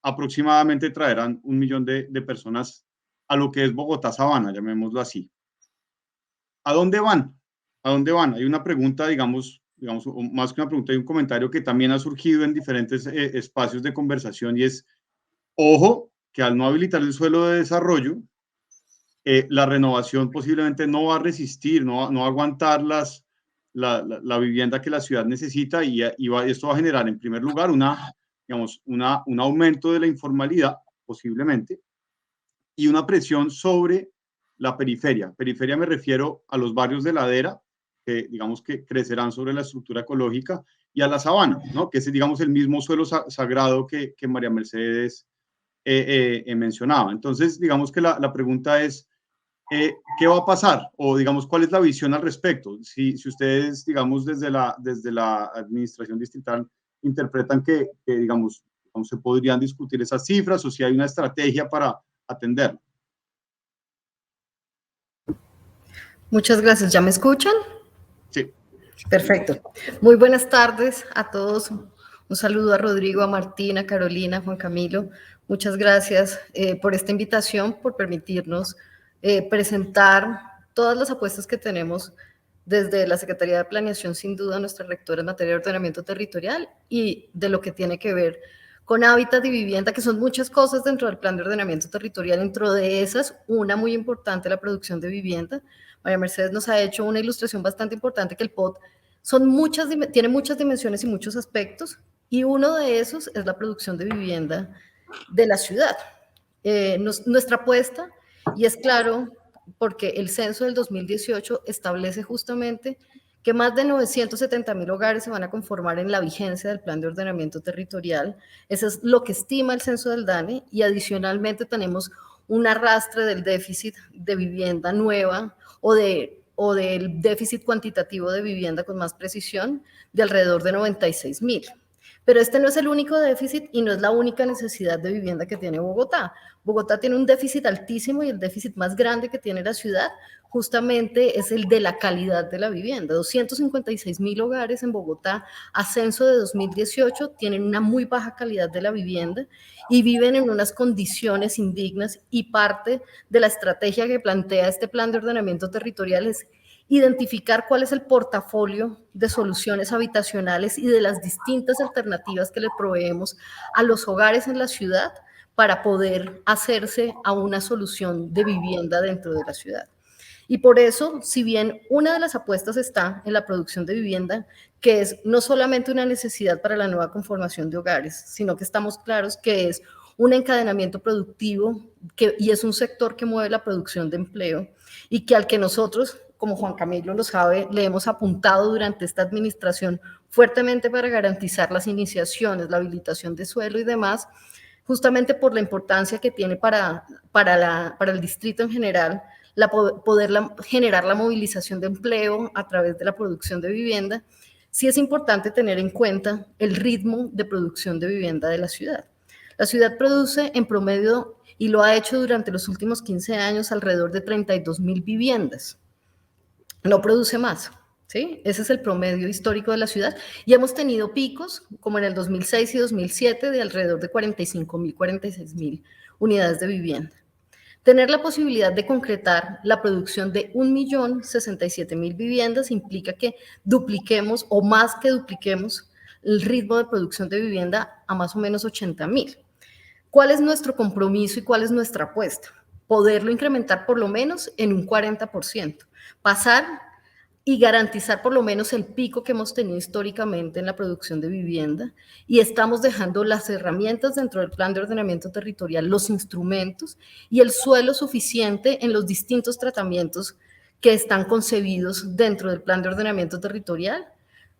aproximadamente traerán 1 millón de personas a lo que es Bogotá Sabana, llamémoslo así. ¿A dónde van? ¿A dónde van? Hay una pregunta, digamos, más que una pregunta, hay un comentario que también ha surgido en diferentes espacios de conversación y es, ojo, que al no habilitar el suelo de desarrollo, la renovación posiblemente no va a resistir, no va a aguantar la vivienda que la ciudad necesita y esto va a generar, en primer lugar, un aumento de la informalidad, posiblemente, y una presión sobre la periferia. Periferia me refiero a los barrios de ladera, que digamos que crecerán sobre la estructura ecológica, y a la sabana, ¿no? Que es, digamos, el mismo suelo sagrado que María Mercedes mencionaba. Entonces, digamos que la pregunta es, ¿qué va a pasar? O, digamos, ¿cuál es la visión al respecto? Si ustedes, digamos, desde la administración distrital interpretan que digamos, se podrían discutir esas cifras o si hay una estrategia para atenderlo. Muchas gracias. ¿Ya me escuchan? Sí. Perfecto. Muy buenas tardes a todos. Un saludo a Rodrigo, a Martina, a Carolina, a Juan Camilo. Muchas gracias por esta invitación, por permitirnos presentar todas las apuestas que tenemos desde la Secretaría de Planeación, sin duda, nuestra rectora en materia de ordenamiento territorial y de lo que tiene que ver con hábitat y vivienda, que son muchas cosas dentro del plan de ordenamiento territorial. Dentro de esas, una muy importante, la producción de vivienda. María Mercedes nos ha hecho una ilustración bastante importante que el POT tiene muchas dimensiones y muchos aspectos, y uno de esos es la producción de vivienda de la ciudad. Nuestra apuesta, y es claro, porque el censo del 2018 establece justamente que más de 970.000 hogares se van a conformar en la vigencia del plan de ordenamiento territorial. Eso es lo que estima el censo del DANE, y adicionalmente tenemos un arrastre del déficit de vivienda nueva o del déficit cuantitativo de vivienda, con más precisión, de alrededor de 96.000. Pero este no es el único déficit y no es la única necesidad de vivienda que tiene Bogotá. Bogotá tiene un déficit altísimo, y el déficit más grande que tiene la ciudad justamente es el de la calidad de la vivienda. 256.000 hogares en Bogotá, a censo de 2018, tienen una muy baja calidad de la vivienda y viven en unas condiciones indignas, y parte de la estrategia que plantea este plan de ordenamiento territorial es identificar cuál es el portafolio de soluciones habitacionales y de las distintas alternativas que le proveemos a los hogares en la ciudad para poder hacerse a una solución de vivienda dentro de la ciudad. Y por eso, si bien una de las apuestas está en la producción de vivienda, que es no solamente una necesidad para la nueva conformación de hogares, sino que estamos claros que es un encadenamiento productivo y es un sector que mueve la producción de empleo, y que al que nosotros, como Juan Camilo lo sabe, le hemos apuntado durante esta administración fuertemente para garantizar las iniciaciones, la habilitación de suelo y demás, justamente por la importancia que tiene para el distrito en general, poder generar la movilización de empleo a través de la producción de vivienda. Sí es importante tener en cuenta el ritmo de producción de vivienda de la ciudad. La ciudad produce en promedio, y lo ha hecho durante los últimos 15 años, alrededor de 32.000 viviendas. No produce más, ¿sí? Ese es el promedio histórico de la ciudad. Y hemos tenido picos, como en el 2006 y 2007, de alrededor de 45.000, 46.000 unidades de vivienda. Tener la posibilidad de concretar la producción de 1.067.000 viviendas implica que dupliquemos, o más que dupliquemos, el ritmo de producción de vivienda a más o menos 80.000. ¿Cuál es nuestro compromiso y cuál es nuestra apuesta? Poderlo incrementar por lo menos en un 40%, pasar y garantizar por lo menos el pico que hemos tenido históricamente en la producción de vivienda, y estamos dejando las herramientas dentro del plan de ordenamiento territorial, los instrumentos y el suelo suficiente en los distintos tratamientos que están concebidos dentro del plan de ordenamiento territorial,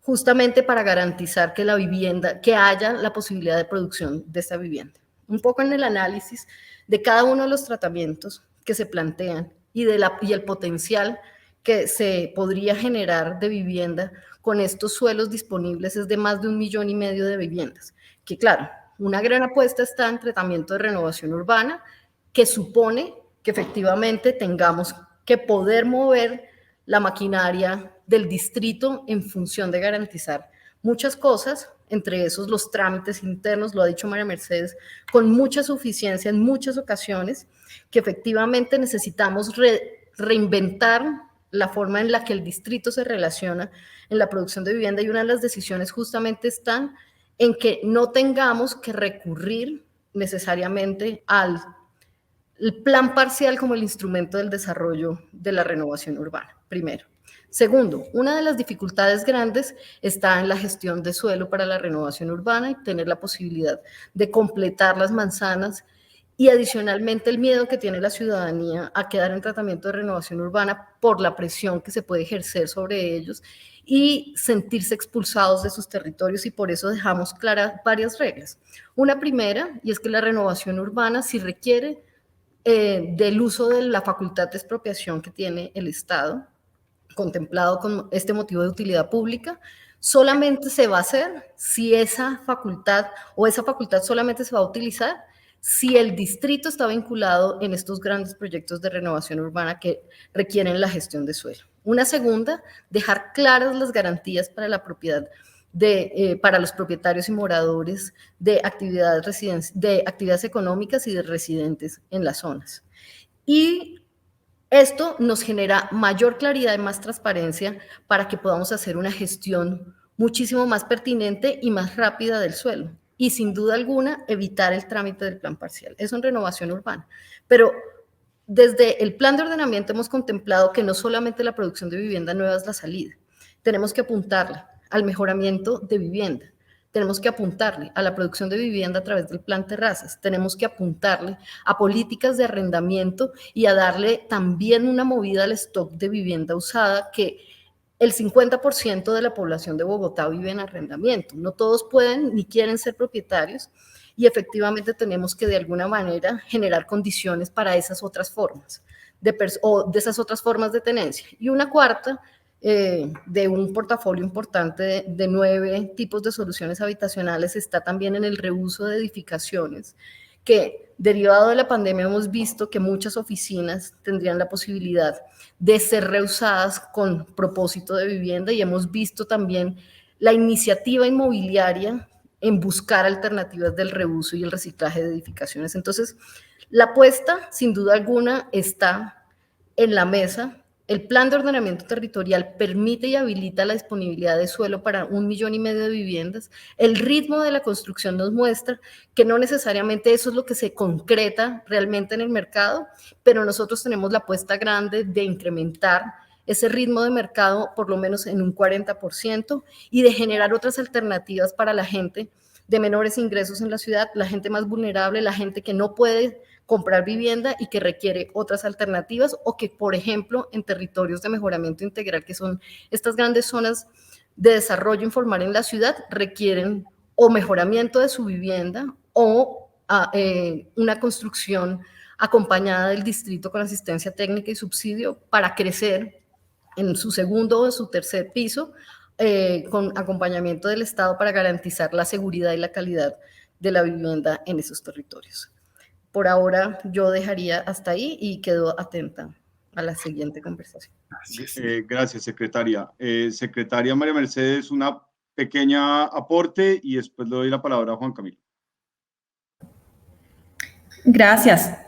justamente para garantizar que la vivienda, que haya la posibilidad de producción de esta vivienda. Un poco en el análisis de cada uno de los tratamientos que se plantean y el potencial que se podría generar de vivienda con estos suelos disponibles es de más de 1,5 millones de viviendas. Que claro, una gran apuesta está en tratamiento de renovación urbana, que supone que efectivamente tengamos que poder mover la maquinaria del distrito en función de garantizar muchas cosas, entre esos los trámites internos, lo ha dicho María Mercedes, con mucha suficiencia en muchas ocasiones, que efectivamente necesitamos reinventar la forma en la que el distrito se relaciona en la producción de vivienda, y una de las decisiones justamente están en que no tengamos que recurrir necesariamente al plan parcial como el instrumento del desarrollo de la renovación urbana, primero. Segundo, una de las dificultades grandes está en la gestión de suelo para la renovación urbana y tener la posibilidad de completar las manzanas, y adicionalmente el miedo que tiene la ciudadanía a quedar en tratamiento de renovación urbana por la presión que se puede ejercer sobre ellos y sentirse expulsados de sus territorios, y por eso dejamos claras varias reglas. Una primera, y es que la renovación urbana sí requiere del uso de la facultad de expropiación que tiene el Estado, contemplado con este motivo de utilidad pública, solamente se va a hacer si esa facultad solamente se va a utilizar si el distrito está vinculado en estos grandes proyectos de renovación urbana que requieren la gestión de suelo. Una segunda, dejar claras las garantías para la propiedad para los propietarios y moradores de actividades económicas y de residentes en las zonas. Y esto nos genera mayor claridad y más transparencia para que podamos hacer una gestión muchísimo más pertinente y más rápida del suelo. Y sin duda alguna, evitar el trámite del plan parcial. Eso en renovación urbana. Pero desde el plan de ordenamiento hemos contemplado que no solamente la producción de vivienda nueva es la salida. Tenemos que apuntarle al mejoramiento de vivienda. Tenemos que apuntarle a la producción de vivienda a través del plan terrazas. Tenemos que apuntarle a políticas de arrendamiento y a darle también una movida al stock de vivienda usada, que el 50% de la población de Bogotá vive en arrendamiento. No todos pueden ni quieren ser propietarios, y efectivamente tenemos que de alguna manera generar condiciones para esas otras formas, de esas otras formas de tenencia. Y una cuarta, de un portafolio importante de 9 tipos de soluciones habitacionales, está también en el reuso de edificaciones, que derivado de la pandemia hemos visto que muchas oficinas tendrían la posibilidad de ser reusadas con propósito de vivienda, y hemos visto también la iniciativa inmobiliaria en buscar alternativas del reuso y el reciclaje de edificaciones. Entonces, la apuesta, sin duda alguna, está en la mesa. El plan de ordenamiento territorial permite y habilita la disponibilidad de suelo para 1,5 millones de viviendas. El ritmo de la construcción nos muestra que no necesariamente eso es lo que se concreta realmente en el mercado, pero nosotros tenemos la apuesta grande de incrementar ese ritmo de mercado por lo menos en un 40%, y de generar otras alternativas para la gente de menores ingresos en la ciudad, la gente más vulnerable, la gente que no puede comprar vivienda y que requiere otras alternativas, o que, por ejemplo, en territorios de mejoramiento integral, que son estas grandes zonas de desarrollo informal en la ciudad, requieren o mejoramiento de su vivienda o una construcción acompañada del distrito con asistencia técnica y subsidio para crecer en su segundo o su tercer piso, con acompañamiento del Estado para garantizar la seguridad y la calidad de la vivienda en esos territorios. Por ahora yo dejaría hasta ahí y quedo atenta a la siguiente conversación. Gracias, secretaria. Secretaria María Mercedes, una pequeña aporte y después le doy la palabra a Juan Camilo. Gracias.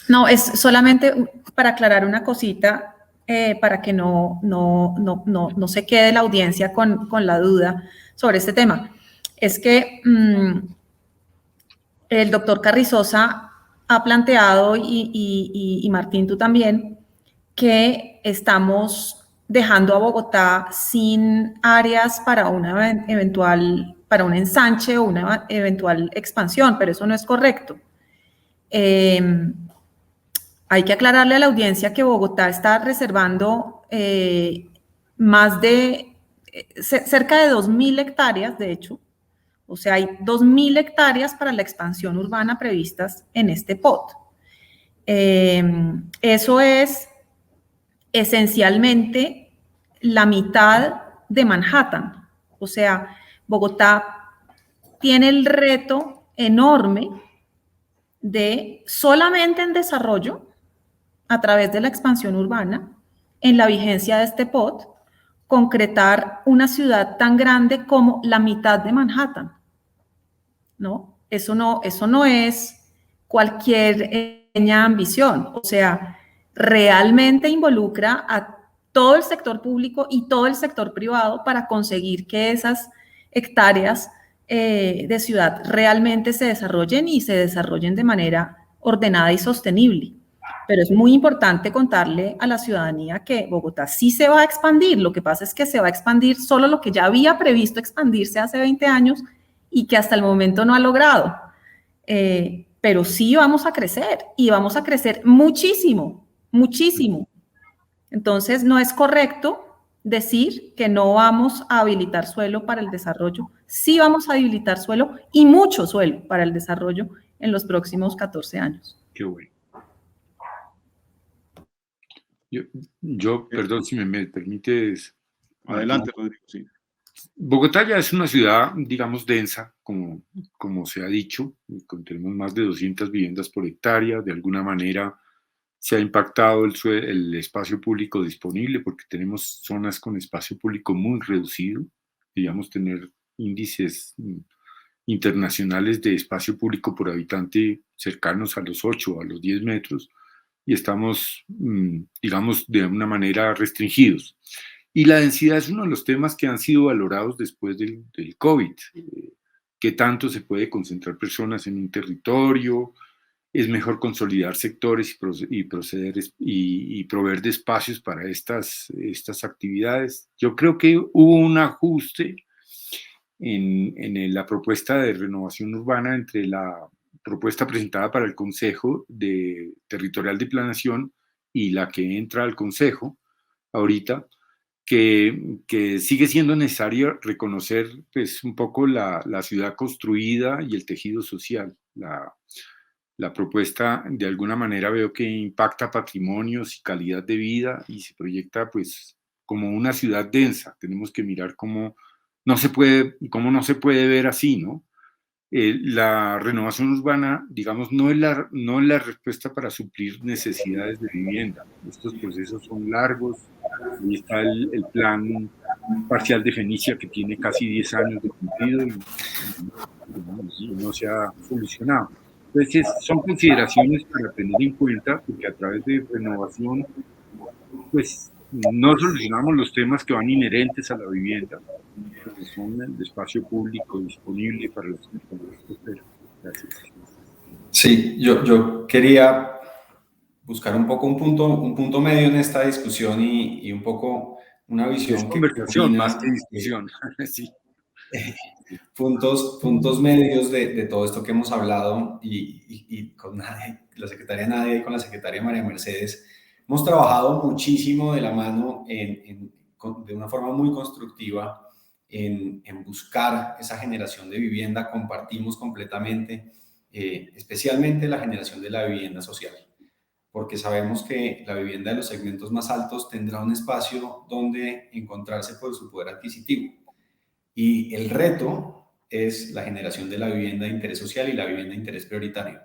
No, es solamente para aclarar una cosita, para que no se quede la audiencia con la duda sobre este tema. Es que el doctor Carrizosa ha planteado, y Martín, tú también, que estamos dejando a Bogotá sin áreas para para un ensanche o una eventual expansión, pero eso no es correcto. Hay que aclararle a la audiencia que Bogotá está reservando cerca de 2.000 hectáreas, de hecho. O sea, hay 2.000 hectáreas para la expansión urbana previstas en este POT. Eso es esencialmente la mitad de Manhattan. O sea, Bogotá tiene el reto enorme de solamente en desarrollo, a través de la expansión urbana, en la vigencia de este POT, concretar una ciudad tan grande como la mitad de Manhattan, ¿no? Eso no es cualquier pequeña ambición, o sea, realmente involucra a todo el sector público y todo el sector privado para conseguir que esas hectáreas de ciudad realmente se desarrollen y se desarrollen de manera ordenada y sostenible. Pero es muy importante contarle a la ciudadanía que Bogotá sí se va a expandir. Lo que pasa es que se va a expandir solo lo que ya había previsto expandirse hace 20 años y que hasta el momento no ha logrado. Pero sí vamos a crecer y vamos a crecer muchísimo, muchísimo. Entonces, no es correcto decir que no vamos a habilitar suelo para el desarrollo. Sí vamos a habilitar suelo y mucho suelo para el desarrollo en los próximos 14 años. Qué bueno. Yo, perdón, si me permites. Adelante, Rodrigo, sí. Bogotá ya es una ciudad, digamos, densa, como se ha dicho. Tenemos más de 200 viviendas por hectárea. De alguna manera se ha impactado el espacio público disponible porque tenemos zonas con espacio público muy reducido. Digamos, tener índices internacionales de espacio público por habitante cercanos a los 8 o a los 10 metros. Y estamos, digamos, de una manera restringidos. Y la densidad es uno de los temas que han sido valorados después del COVID. ¿Qué tanto se puede concentrar personas en un territorio? ¿Es mejor consolidar sectores y proveer de espacios para estas actividades? Yo creo que hubo un ajuste en la propuesta de renovación urbana entre la propuesta presentada para el Consejo Territorial de Planeación y la que entra al Consejo ahorita, que sigue siendo necesario reconocer pues, un poco la ciudad construida y el tejido social. La propuesta de alguna manera veo que impacta patrimonios y calidad de vida y se proyecta pues como una ciudad densa. Tenemos que mirar cómo no se puede ver así, ¿no? La renovación urbana, digamos, no es la respuesta para suplir necesidades de vivienda. Estos procesos son largos. Ahí está el plan parcial de Fenicia, que tiene casi 10 años de cumplido y no se ha solucionado. Entonces, son consideraciones para tener en cuenta, porque a través de renovación, pues, no solucionamos los temas que van inherentes a la vivienda, que son el espacio público disponible para los que. Gracias. Sí, yo quería buscar un poco un punto medio en esta discusión y un poco una visión. Es conversación más que discusión. Sí. Puntos medios de todo esto que hemos hablado y con la secretaria Nadia y con la secretaria María Mercedes hemos trabajado muchísimo de la mano de una forma muy constructiva en buscar esa generación de vivienda. Compartimos completamente, especialmente la generación de la vivienda social, porque sabemos que la vivienda de los segmentos más altos tendrá un espacio donde encontrarse por su poder adquisitivo. Y el reto es la generación de la vivienda de interés social y la vivienda de interés prioritario.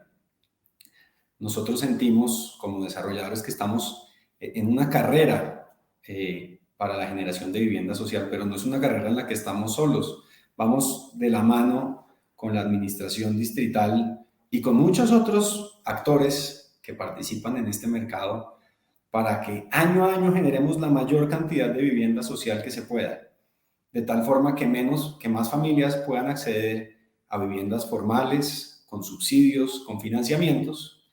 Nosotros sentimos como desarrolladores que estamos en una carrera para la generación de vivienda social, pero no es una carrera en la que estamos solos. Vamos de la mano con la administración distrital y con muchos otros actores que participan en este mercado para que año a año generemos la mayor cantidad de vivienda social que se pueda, de tal forma que más familias puedan acceder a viviendas formales, con subsidios, con financiamientos,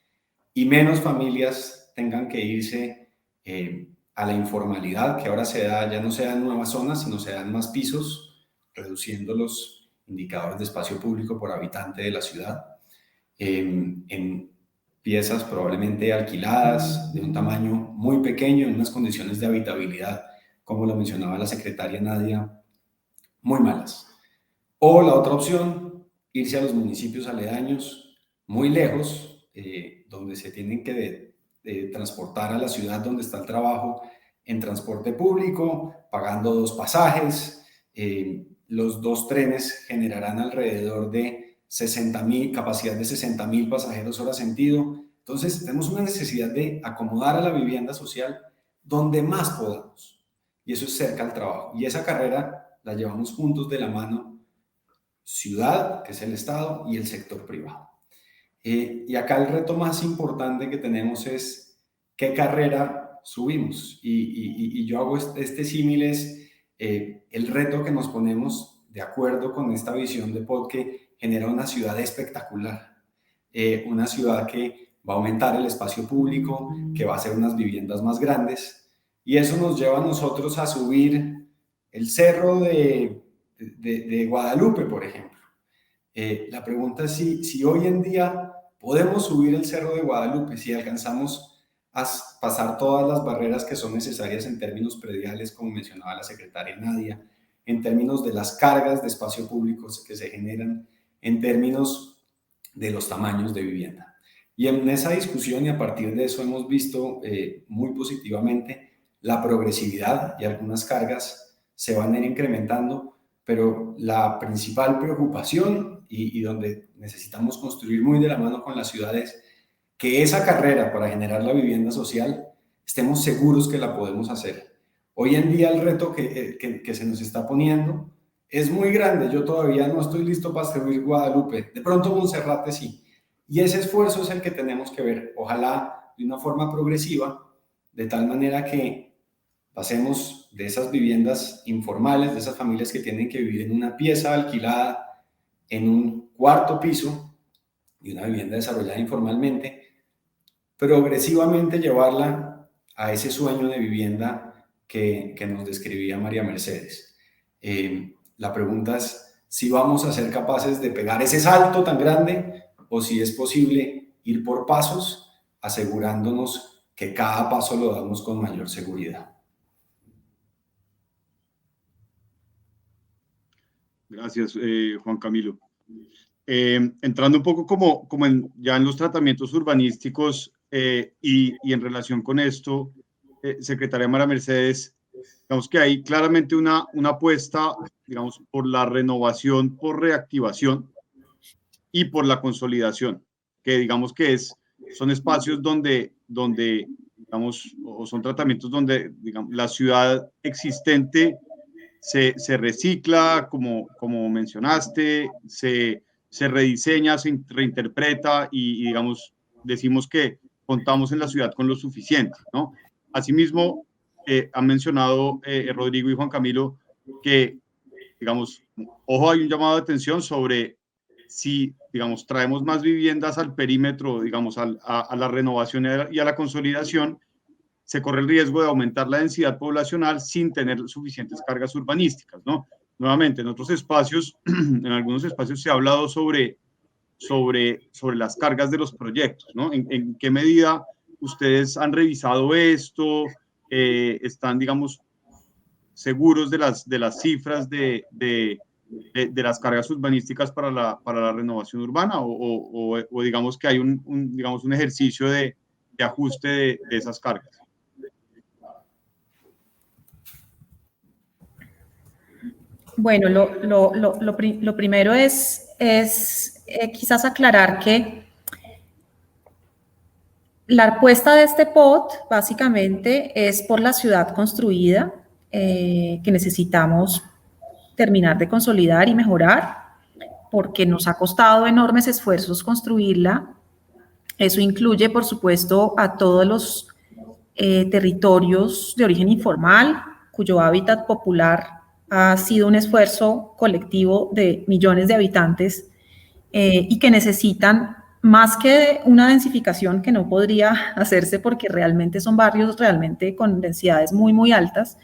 y menos familias tengan que irse a la informalidad, que ahora se da, ya no se dan nuevas zonas, sino se dan más pisos, reduciendo los indicadores de espacio público por habitante de la ciudad, en piezas probablemente alquiladas, de un tamaño muy pequeño, en unas condiciones de habitabilidad, como lo mencionaba la secretaria Nadia, muy malas. O la otra opción, irse a los municipios aledaños, muy lejos, donde se tienen que transportar a la ciudad donde está el trabajo en transporte público, pagando 2 pasajes. Los 2 trenes generarán alrededor de 60.000, capacidad de 60.000 pasajeros hora sentido. Entonces, tenemos una necesidad de acomodar a la vivienda social donde más podamos. Y eso es cerca al trabajo. Y esa carrera la llevamos juntos de la mano, ciudad, que es el Estado, y el sector privado. Y acá el reto más importante que tenemos es qué carrera subimos. Y yo hago este símil es el reto que nos ponemos de acuerdo con esta visión de POT que genera una ciudad espectacular, una ciudad que va a aumentar el espacio público, que va a hacer unas viviendas más grandes, y eso nos lleva a nosotros a subir el cerro de Guadalupe, por ejemplo. La pregunta es si hoy en día podemos subir el cerro de Guadalupe, si alcanzamos a pasar todas las barreras que son necesarias en términos prediales, como mencionaba la secretaria Nadia, en términos de las cargas de espacio público que se generan, en términos de los tamaños de vivienda. Y en esa discusión y a partir de eso hemos visto muy positivamente la progresividad, y algunas cargas se van a ir incrementando, pero la principal preocupación y donde necesitamos construir muy de la mano con las ciudades, que esa carrera para generar la vivienda social estemos seguros que la podemos hacer. Hoy en día el reto que se nos está poniendo es muy grande. Yo todavía no estoy listo para subir Guadalupe, de pronto Monserrate sí, y ese esfuerzo es el que tenemos que ver, ojalá de una forma progresiva, de tal manera que pasemos de esas viviendas informales, de esas familias que tienen que vivir en una pieza alquilada, en un 4º piso, y una vivienda desarrollada informalmente, progresivamente llevarla a ese sueño de vivienda que nos describía María Mercedes. La pregunta es si vamos a ser capaces de pegar ese salto tan grande o si es posible ir por pasos, asegurándonos que cada paso lo damos con mayor seguridad. Gracias, Juan Camilo. Entrando un poco como ya en los tratamientos urbanísticos y en relación con esto, secretaria María Mercedes, digamos que hay claramente una apuesta, digamos, por la renovación, por reactivación y por la consolidación, que digamos que son espacios donde digamos, o son tratamientos donde, digamos, la ciudad existente se recicla, como mencionaste, se rediseña, se reinterpreta y, digamos, decimos que contamos en la ciudad con lo suficiente, ¿no? Asimismo, han mencionado Rodrigo y Juan Camilo que, digamos, ojo, hay un llamado de atención sobre si, digamos, traemos más viviendas al perímetro, digamos, a la renovación y a la consolidación, se corre el riesgo de aumentar la densidad poblacional sin tener suficientes cargas urbanísticas, ¿no? Nuevamente, en otros espacios, en algunos espacios se ha hablado sobre las cargas de los proyectos, ¿no? ¿En qué medida ustedes han revisado esto? ¿Están, digamos, seguros de las cifras de las cargas urbanísticas para la renovación urbana o digamos que hay un ejercicio de ajuste de esas cargas? Bueno, lo primero es quizás aclarar que la apuesta de este POT básicamente es por la ciudad construida que necesitamos terminar de consolidar y mejorar, porque nos ha costado enormes esfuerzos construirla. Eso incluye, por supuesto, a todos los territorios de origen informal, cuyo hábitat popular ha sido un esfuerzo colectivo de millones de habitantes y que necesitan más que una densificación que no podría hacerse porque realmente son barrios realmente con densidades muy, muy altas.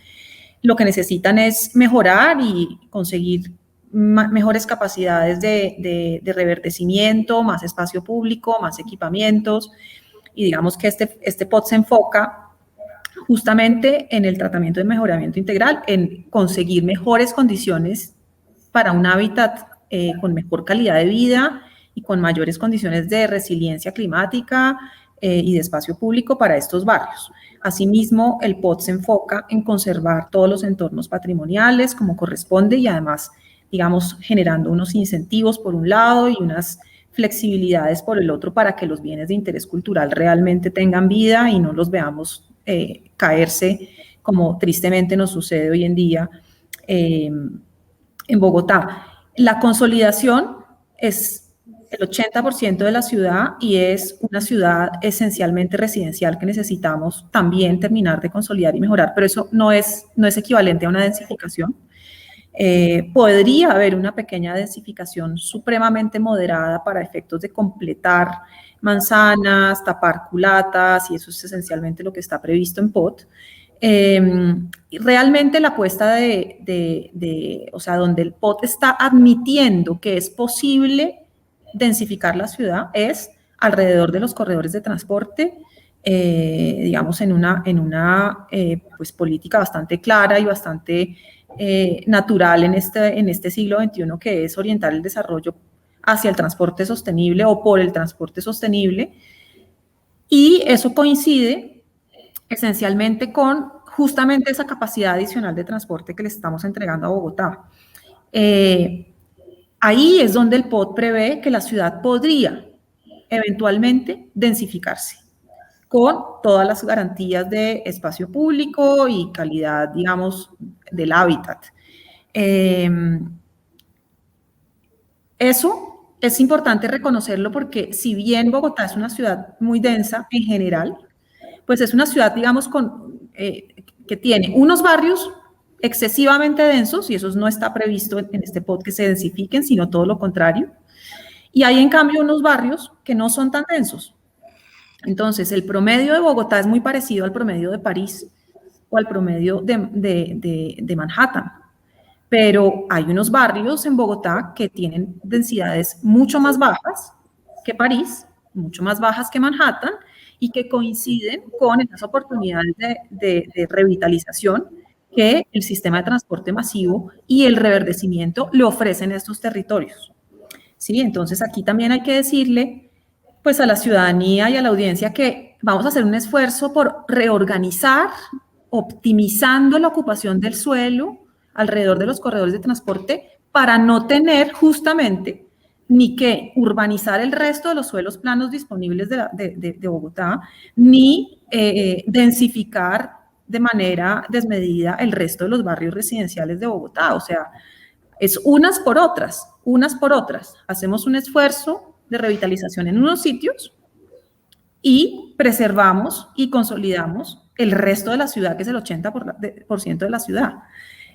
Lo que necesitan es mejorar y conseguir mejores capacidades de reverdecimiento, más espacio público, más equipamientos, y digamos que este POT se enfoca justamente en el tratamiento de mejoramiento integral, en conseguir mejores condiciones para un hábitat con mejor calidad de vida y con mayores condiciones de resiliencia climática y de espacio público para estos barrios. Asimismo, el POT se enfoca en conservar todos los entornos patrimoniales como corresponde y además, digamos, generando unos incentivos por un lado y unas flexibilidades por el otro para que los bienes de interés cultural realmente tengan vida y no los veamos caerse como tristemente nos sucede hoy en día en Bogotá. La consolidación es el 80% de la ciudad y es una ciudad esencialmente residencial que necesitamos también terminar de consolidar y mejorar, pero eso no es equivalente a una densificación. Podría haber una pequeña densificación supremamente moderada para efectos de completar manzanas, tapar culatas, y eso es esencialmente lo que está previsto en POT. Realmente la apuesta o sea, donde el POT está admitiendo que es posible densificar la ciudad es alrededor de los corredores de transporte, digamos, en una pues, política bastante clara y bastante natural en este siglo XXI, que es orientar el desarrollo hacia el transporte sostenible o por el transporte sostenible. Y eso coincide esencialmente con justamente esa capacidad adicional de transporte que le estamos entregando a Bogotá. Ahí es donde el POT prevé que la ciudad podría eventualmente densificarse con todas las garantías de espacio público y calidad, digamos, del hábitat. Eso es importante reconocerlo porque si bien Bogotá es una ciudad muy densa en general, pues es una ciudad, digamos, que tiene unos barrios excesivamente densos, y eso no está previsto en este POT que se densifiquen, sino todo lo contrario. Y hay, en cambio, unos barrios que no son tan densos. Entonces, el promedio de Bogotá es muy parecido al promedio de París o al promedio de Manhattan. Pero hay unos barrios en Bogotá que tienen densidades mucho más bajas que París, mucho más bajas que Manhattan, y que coinciden con esas oportunidades de revitalización que el sistema de transporte masivo y el reverdecimiento le ofrecen a estos territorios. ¿Sí? Entonces, aquí también hay que decirle pues, a la ciudadanía y a la audiencia que vamos a hacer un esfuerzo por reorganizar, optimizando la ocupación del suelo alrededor de los corredores de transporte para no tener justamente ni que urbanizar el resto de los suelos planos disponibles de Bogotá, ni densificar de manera desmedida el resto de los barrios residenciales de Bogotá. O sea, es unas por otras. Hacemos un esfuerzo de revitalización en unos sitios y preservamos y consolidamos el resto de la ciudad, que es el 80% de la ciudad.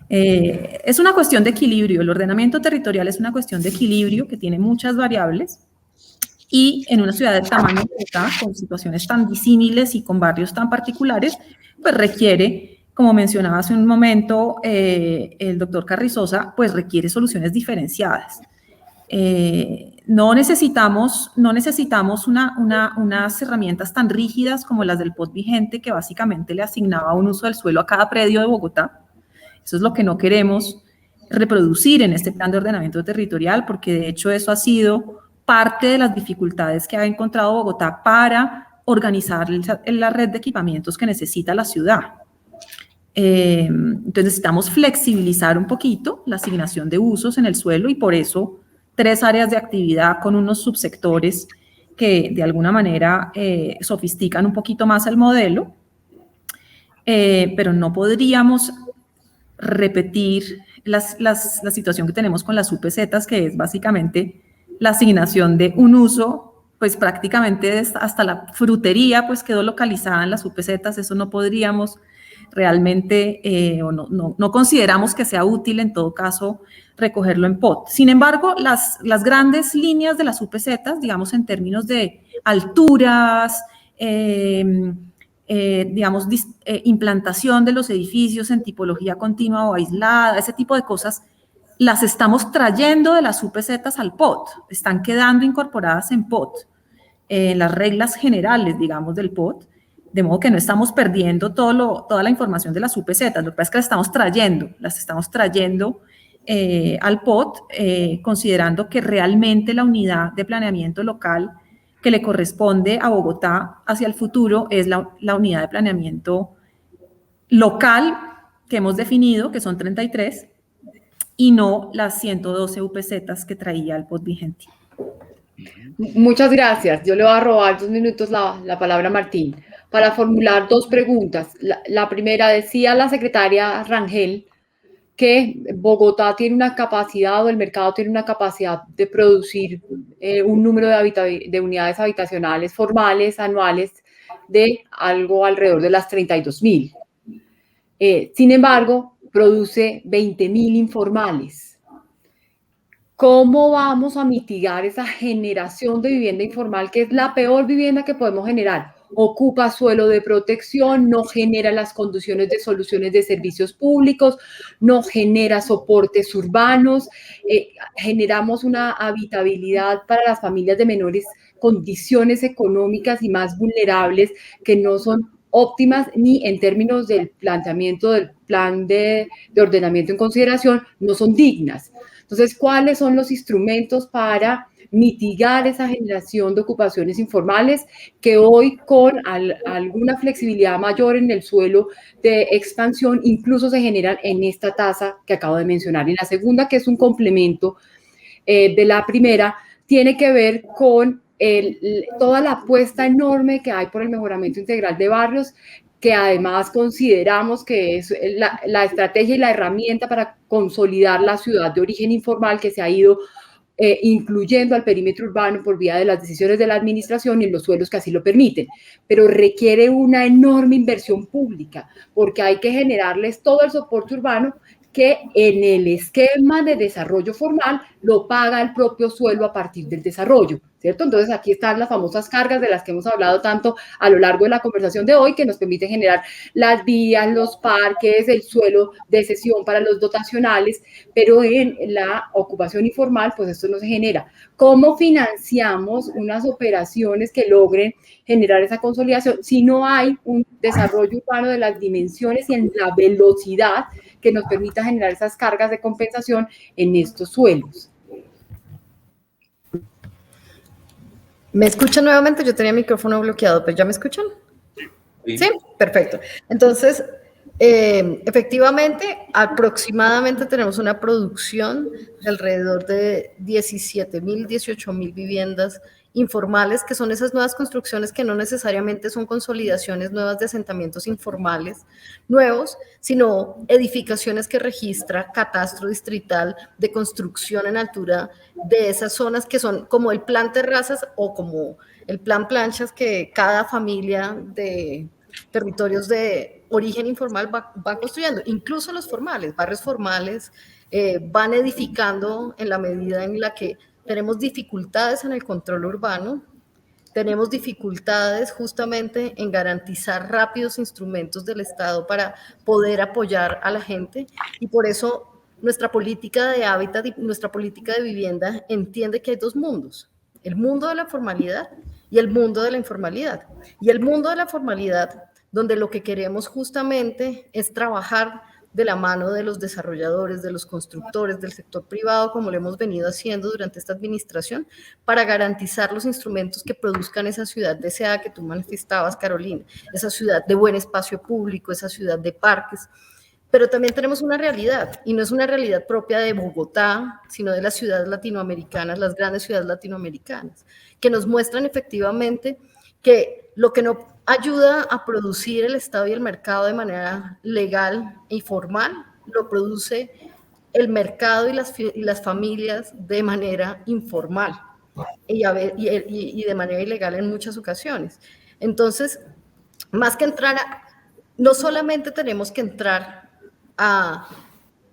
Es una cuestión de equilibrio. El ordenamiento territorial es una cuestión de equilibrio que tiene muchas variables, y en una ciudad de tamaño Bogotá, con situaciones tan disímiles y con barrios tan particulares, pues requiere, como mencionaba hace un momento el doctor Carrizosa, pues requiere soluciones diferenciadas. No necesitamos unas herramientas tan rígidas como las del POT vigente, que básicamente le asignaba un uso del suelo a cada predio de Bogotá. Eso es lo que no queremos reproducir en este plan de ordenamiento territorial, porque de hecho eso ha sido parte de las dificultades que ha encontrado Bogotá para organizar la red de equipamientos que necesita la ciudad. Entonces necesitamos flexibilizar un poquito la asignación de usos en el suelo y por eso 3 áreas de actividad con unos subsectores que de alguna manera sofistican un poquito más el modelo, pero no podríamos repetir la situación que tenemos con las UPZs, que es básicamente la asignación de un uso, pues prácticamente hasta la frutería pues quedó localizada en las UPZs, eso no podríamos realmente, o no consideramos que sea útil en todo caso recogerlo en POT. Sin embargo, las grandes líneas de las UPZs, digamos en términos de alturas, digamos, implantación de los edificios en tipología continua o aislada, ese tipo de cosas, las estamos trayendo de las UPZs al POT, están quedando incorporadas en POT, las reglas generales, digamos, del POT, de modo que no estamos perdiendo toda la información de las UPZs, lo que pasa es que las estamos trayendo al POT, considerando que realmente la unidad de planeamiento local que le corresponde a Bogotá hacia el futuro es la unidad de planeamiento local que hemos definido, que son 33, y no las 112 UPZs que traía el POT vigente. Muchas gracias. Yo le voy a robar 2 minutos la palabra a Martín para formular 2 preguntas. La primera, decía la secretaria Rangel que Bogotá tiene una capacidad o el mercado tiene una capacidad de producir un número de unidades habitacionales formales anuales de algo alrededor de las 32.000. Sin embargo, produce 20.000 informales. ¿Cómo vamos a mitigar esa generación de vivienda informal, que es la peor vivienda que podemos generar? Ocupa suelo de protección, no genera las condiciones de soluciones de servicios públicos, no genera soportes urbanos, generamos una habitabilidad para las familias de menores condiciones económicas y más vulnerables que no son óptimas ni en términos del planteamiento del plan de ordenamiento en consideración, no son dignas. Entonces, ¿cuáles son los instrumentos para mitigar esa generación de ocupaciones informales que hoy con alguna flexibilidad mayor en el suelo de expansión incluso se generan en esta tasa que acabo de mencionar? Y la segunda, que es un complemento de la primera, tiene que ver con toda la apuesta enorme que hay por el mejoramiento integral de barrios, que además consideramos que es la estrategia y la herramienta para consolidar la ciudad de origen informal que se ha ido incluyendo al perímetro urbano por vía de las decisiones de la administración y en los suelos que así lo permiten, pero requiere una enorme inversión pública porque hay que generarles todo el soporte urbano que en el esquema de desarrollo formal lo paga el propio suelo a partir del desarrollo, ¿cierto? Entonces aquí están las famosas cargas de las que hemos hablado tanto a lo largo de la conversación de hoy, que nos permiten generar las vías, los parques, el suelo de cesión para los dotacionales, pero en la ocupación informal, pues esto no se genera. ¿Cómo financiamos unas operaciones que logren generar esa consolidación si no hay un desarrollo urbano de las dimensiones y en la velocidad que nos permita generar esas cargas de compensación en estos suelos? ¿Me escuchan nuevamente? Yo tenía el micrófono bloqueado, pero ¿ya me escuchan? Sí, perfecto. Entonces, efectivamente, aproximadamente tenemos una producción de alrededor de 17.000, 18.000 viviendas informales, que son esas nuevas construcciones que no necesariamente son consolidaciones nuevas de asentamientos informales nuevos, sino edificaciones que registra Catastro Distrital de construcción en altura de esas zonas que son como el plan terrazas o como el plan planchas que cada familia de territorios de origen informal va construyendo, incluso los formales, barrios formales van edificando en la medida en la que tenemos dificultades en el control urbano, tenemos dificultades justamente en garantizar rápidos instrumentos del Estado para poder apoyar a la gente y por eso nuestra política de hábitat y nuestra política de vivienda entiende que hay 2 mundos, el mundo de la formalidad y el mundo de la informalidad. Y el mundo de la formalidad, donde lo que queremos justamente es trabajar de la mano de los desarrolladores, de los constructores, del sector privado, como lo hemos venido haciendo durante esta administración, para garantizar los instrumentos que produzcan esa ciudad deseada que tú manifestabas, Carolina, esa ciudad de buen espacio público, esa ciudad de parques. Pero también tenemos una realidad, y no es una realidad propia de Bogotá, sino de las ciudades latinoamericanas, las grandes ciudades latinoamericanas, que nos muestran efectivamente que lo que no ayuda a producir el Estado y el mercado de manera legal y formal, lo produce el mercado y las familias de manera informal y de manera ilegal en muchas ocasiones. Entonces, más que entrar no solamente tenemos que entrar a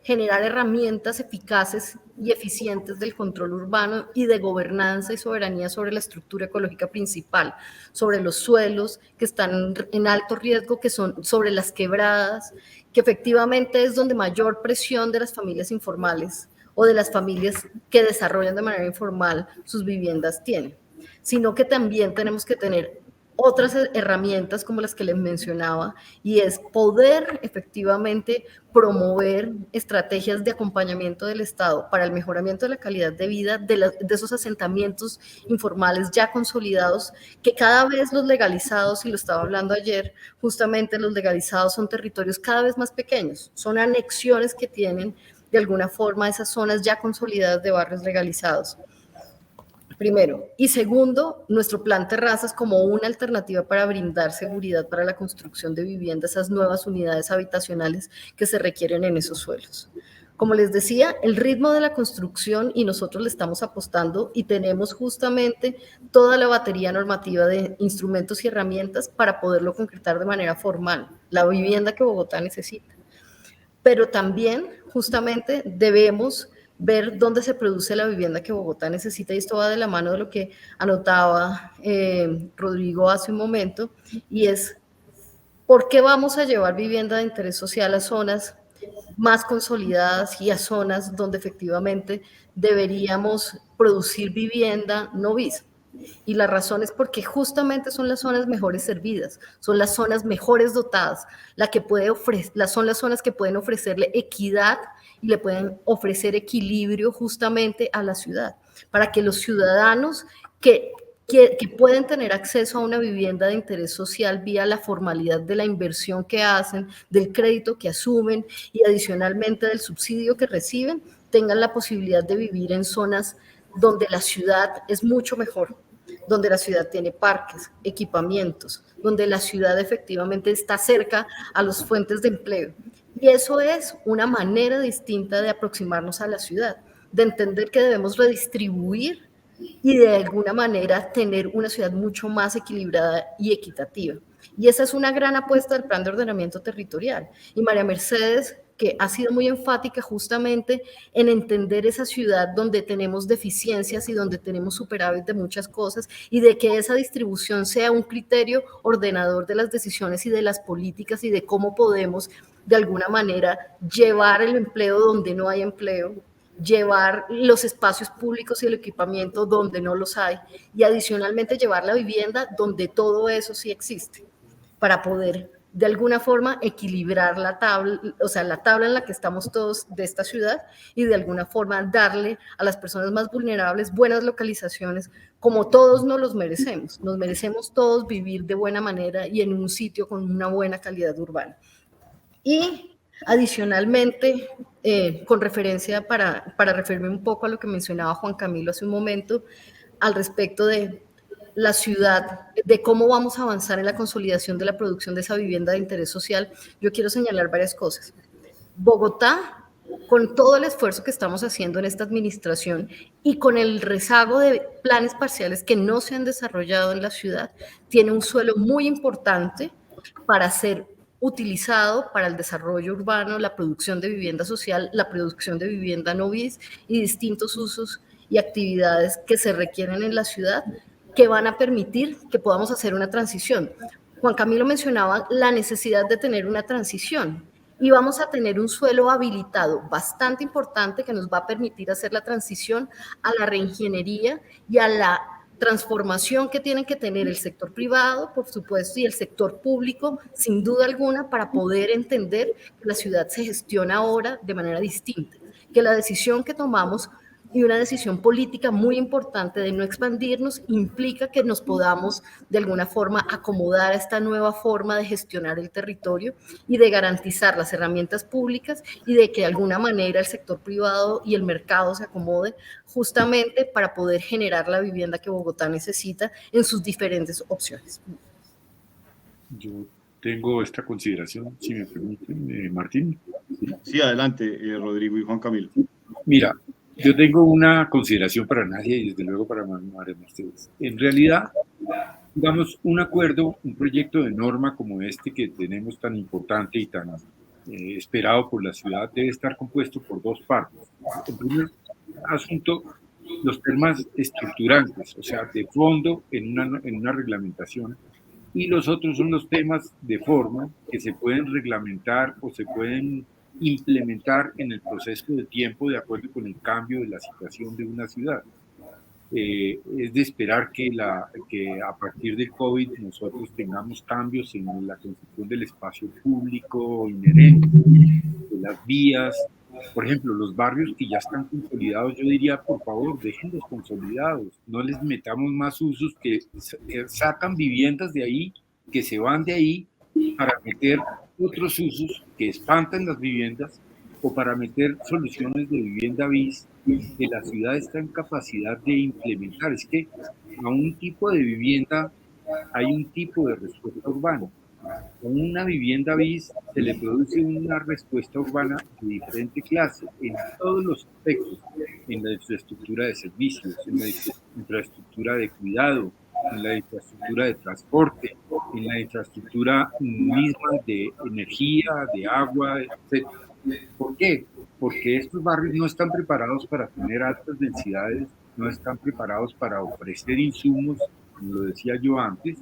generar herramientas eficaces y eficientes del control urbano y de gobernanza y soberanía sobre la estructura ecológica principal, sobre los suelos que están en alto riesgo, que son sobre las quebradas, que efectivamente es donde mayor presión de las familias informales o de las familias que desarrollan de manera informal sus viviendas tienen, sino que también tenemos que tener otras herramientas como las que les mencionaba, y es poder efectivamente promover estrategias de acompañamiento del Estado para el mejoramiento de la calidad de vida de esos asentamientos informales ya consolidados, que cada vez los legalizados, y lo estaba hablando ayer, justamente los legalizados son territorios cada vez más pequeños, son anexiones que tienen de alguna forma esas zonas ya consolidadas de barrios legalizados. Primero. Y segundo, nuestro plan Terrazas como una alternativa para brindar seguridad para la construcción de viviendas, esas nuevas unidades habitacionales que se requieren en esos suelos. Como les decía, el ritmo de la construcción, y nosotros le estamos apostando y tenemos justamente toda la batería normativa de instrumentos y herramientas para poderlo concretar de manera formal, la vivienda que Bogotá necesita. Pero también justamente debemos ver dónde se produce la vivienda que Bogotá necesita, y esto va de la mano de lo que anotaba Rodrigo hace un momento, y es ¿por qué vamos a llevar vivienda de interés social a zonas más consolidadas y a zonas donde efectivamente deberíamos producir vivienda no bis? Y la razón es porque justamente son las zonas mejores servidas, son las zonas mejores dotadas, son las zonas que pueden ofrecerle equidad y le pueden ofrecer equilibrio justamente a la ciudad, para que los ciudadanos que pueden tener acceso a una vivienda de interés social vía la formalidad de la inversión que hacen, del crédito que asumen y adicionalmente del subsidio que reciben, tengan la posibilidad de vivir en zonas donde la ciudad es mucho mejor, donde la ciudad tiene parques, equipamientos, donde la ciudad efectivamente está cerca a las fuentes de empleo. Y eso es una manera distinta de aproximarnos a la ciudad, de entender que debemos redistribuir y de alguna manera tener una ciudad mucho más equilibrada y equitativa. Y esa es una gran apuesta del plan de ordenamiento territorial. Y María Mercedes, que ha sido muy enfática justamente en entender esa ciudad donde tenemos deficiencias y donde tenemos superávit de muchas cosas, y de que esa distribución sea un criterio ordenador de las decisiones y de las políticas y de cómo podemos de alguna manera llevar el empleo donde no hay empleo, llevar los espacios públicos y el equipamiento donde no los hay, y adicionalmente llevar la vivienda donde todo eso sí existe, para poder de alguna forma equilibrar la tabla, o sea, la tabla en la que estamos todos de esta ciudad, y de alguna forma darle a las personas más vulnerables buenas localizaciones, como todos nos merecemos todos vivir de buena manera y en un sitio con una buena calidad urbana. Y adicionalmente, con referencia para referirme un poco a lo que mencionaba Juan Camilo hace un momento, al respecto de la ciudad, de cómo vamos a avanzar en la consolidación de la producción de esa vivienda de interés social, yo quiero señalar varias cosas. Bogotá, con todo el esfuerzo que estamos haciendo en esta administración y con el rezago de planes parciales que no se han desarrollado en la ciudad, tiene un suelo muy importante para ser utilizado para el desarrollo urbano, la producción de vivienda social, la producción de vivienda no bis y distintos usos y actividades que se requieren en la ciudad, que van a permitir que podamos hacer una transición. Juan Camilo mencionaba la necesidad de tener una transición, y vamos a tener un suelo habilitado bastante importante que nos va a permitir hacer la transición a la reingeniería y a la transformación que tienen que tener el sector privado, por supuesto, y el sector público, sin duda alguna, para poder entender que la ciudad se gestiona ahora de manera distinta, que la decisión que tomamos y una decisión política muy importante de no expandirnos implica que nos podamos de alguna forma acomodar a esta nueva forma de gestionar el territorio y de garantizar las herramientas públicas y de que de alguna manera el sector privado y el mercado se acomoden justamente para poder generar la vivienda que Bogotá necesita en sus diferentes opciones. Yo tengo esta consideración, si me permiten, Martín. Sí, adelante, Rodrigo y Juan Camilo. Mira, yo tengo una consideración para Nadia y desde luego para María Mercedes. En realidad, digamos, un acuerdo, un proyecto de norma como este que tenemos tan importante y tan esperado por la ciudad debe estar compuesto por dos partes. El primer asunto, los temas estructurantes, o sea, de fondo en una reglamentación, y los otros son los temas de forma que se pueden reglamentar o se pueden implementar en el proceso de tiempo de acuerdo con el cambio de la situación de una ciudad. Es de esperar que a partir del COVID nosotros tengamos cambios en la concepción del espacio público inherente, de las vías. Por ejemplo, los barrios que ya están consolidados, yo diría, por favor, déjenlos consolidados, no les metamos más usos que sacan viviendas de ahí, que se van de ahí para meter otros usos que espantan las viviendas o para meter soluciones de vivienda bis que la ciudad está en capacidad de implementar. Es que a un tipo de vivienda hay un tipo de respuesta urbana. Con una vivienda bis se le produce una respuesta urbana de diferente clase en todos los aspectos, en la infraestructura de servicios, en la infraestructura de cuidado, en la infraestructura de transporte, en la infraestructura misma de energía, de agua, etc. ¿Por qué? Porque estos barrios no están preparados para tener altas densidades, no están preparados para ofrecer insumos, como lo decía yo antes,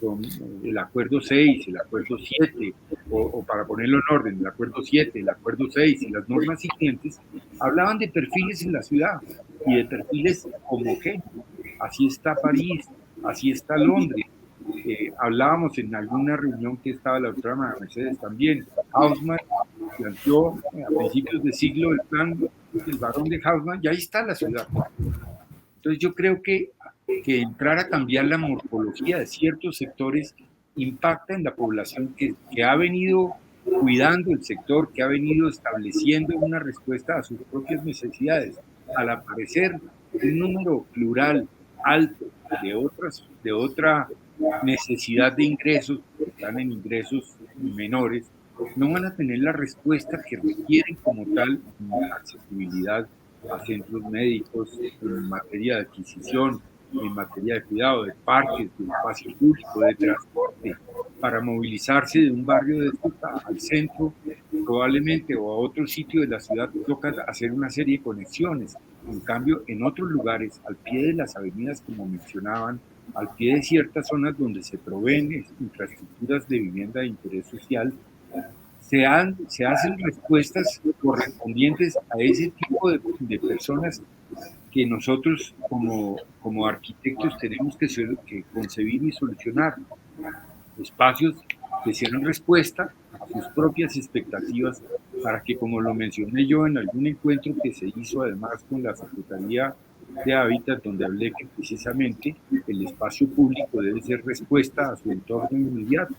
con el acuerdo 6, el acuerdo 7, o para ponerlo en orden, el acuerdo 7, el acuerdo 6 y las normas siguientes, hablaban de perfiles en la ciudad y de perfiles homogéneos. Así está París, así está Londres. Hablábamos en alguna reunión que estaba la doctora María Mercedes también. Haussmann planteó a principios de siglo el plan del Barón de Haussmann, y ahí está la ciudad. Entonces yo creo que entrar a cambiar la morfología de ciertos sectores impacta en la población que ha venido cuidando el sector, que ha venido estableciendo una respuesta a sus propias necesidades. Al aparecer un número plural alto de otra necesidad de ingresos, que están en ingresos menores, no van a tener la respuesta que requieren como tal en accesibilidad a centros médicos, en materia de adquisición, en materia de cuidado de parques, de espacio público, de transporte, para movilizarse de un barrio de estos al centro, probablemente, o a otro sitio de la ciudad, toca hacer una serie de conexiones. En cambio, en otros lugares, al pie de las avenidas, como mencionaban, al pie de ciertas zonas donde se proveen infraestructuras de vivienda de interés social, se hacen respuestas correspondientes a ese tipo de personas que nosotros como arquitectos tenemos que concebir y solucionar. Espacios que sean respuesta a sus propias expectativas para que, como lo mencioné yo en algún encuentro que se hizo además con la Secretaría de Hábitat, donde hablé que precisamente el espacio público debe ser respuesta a su entorno inmediato,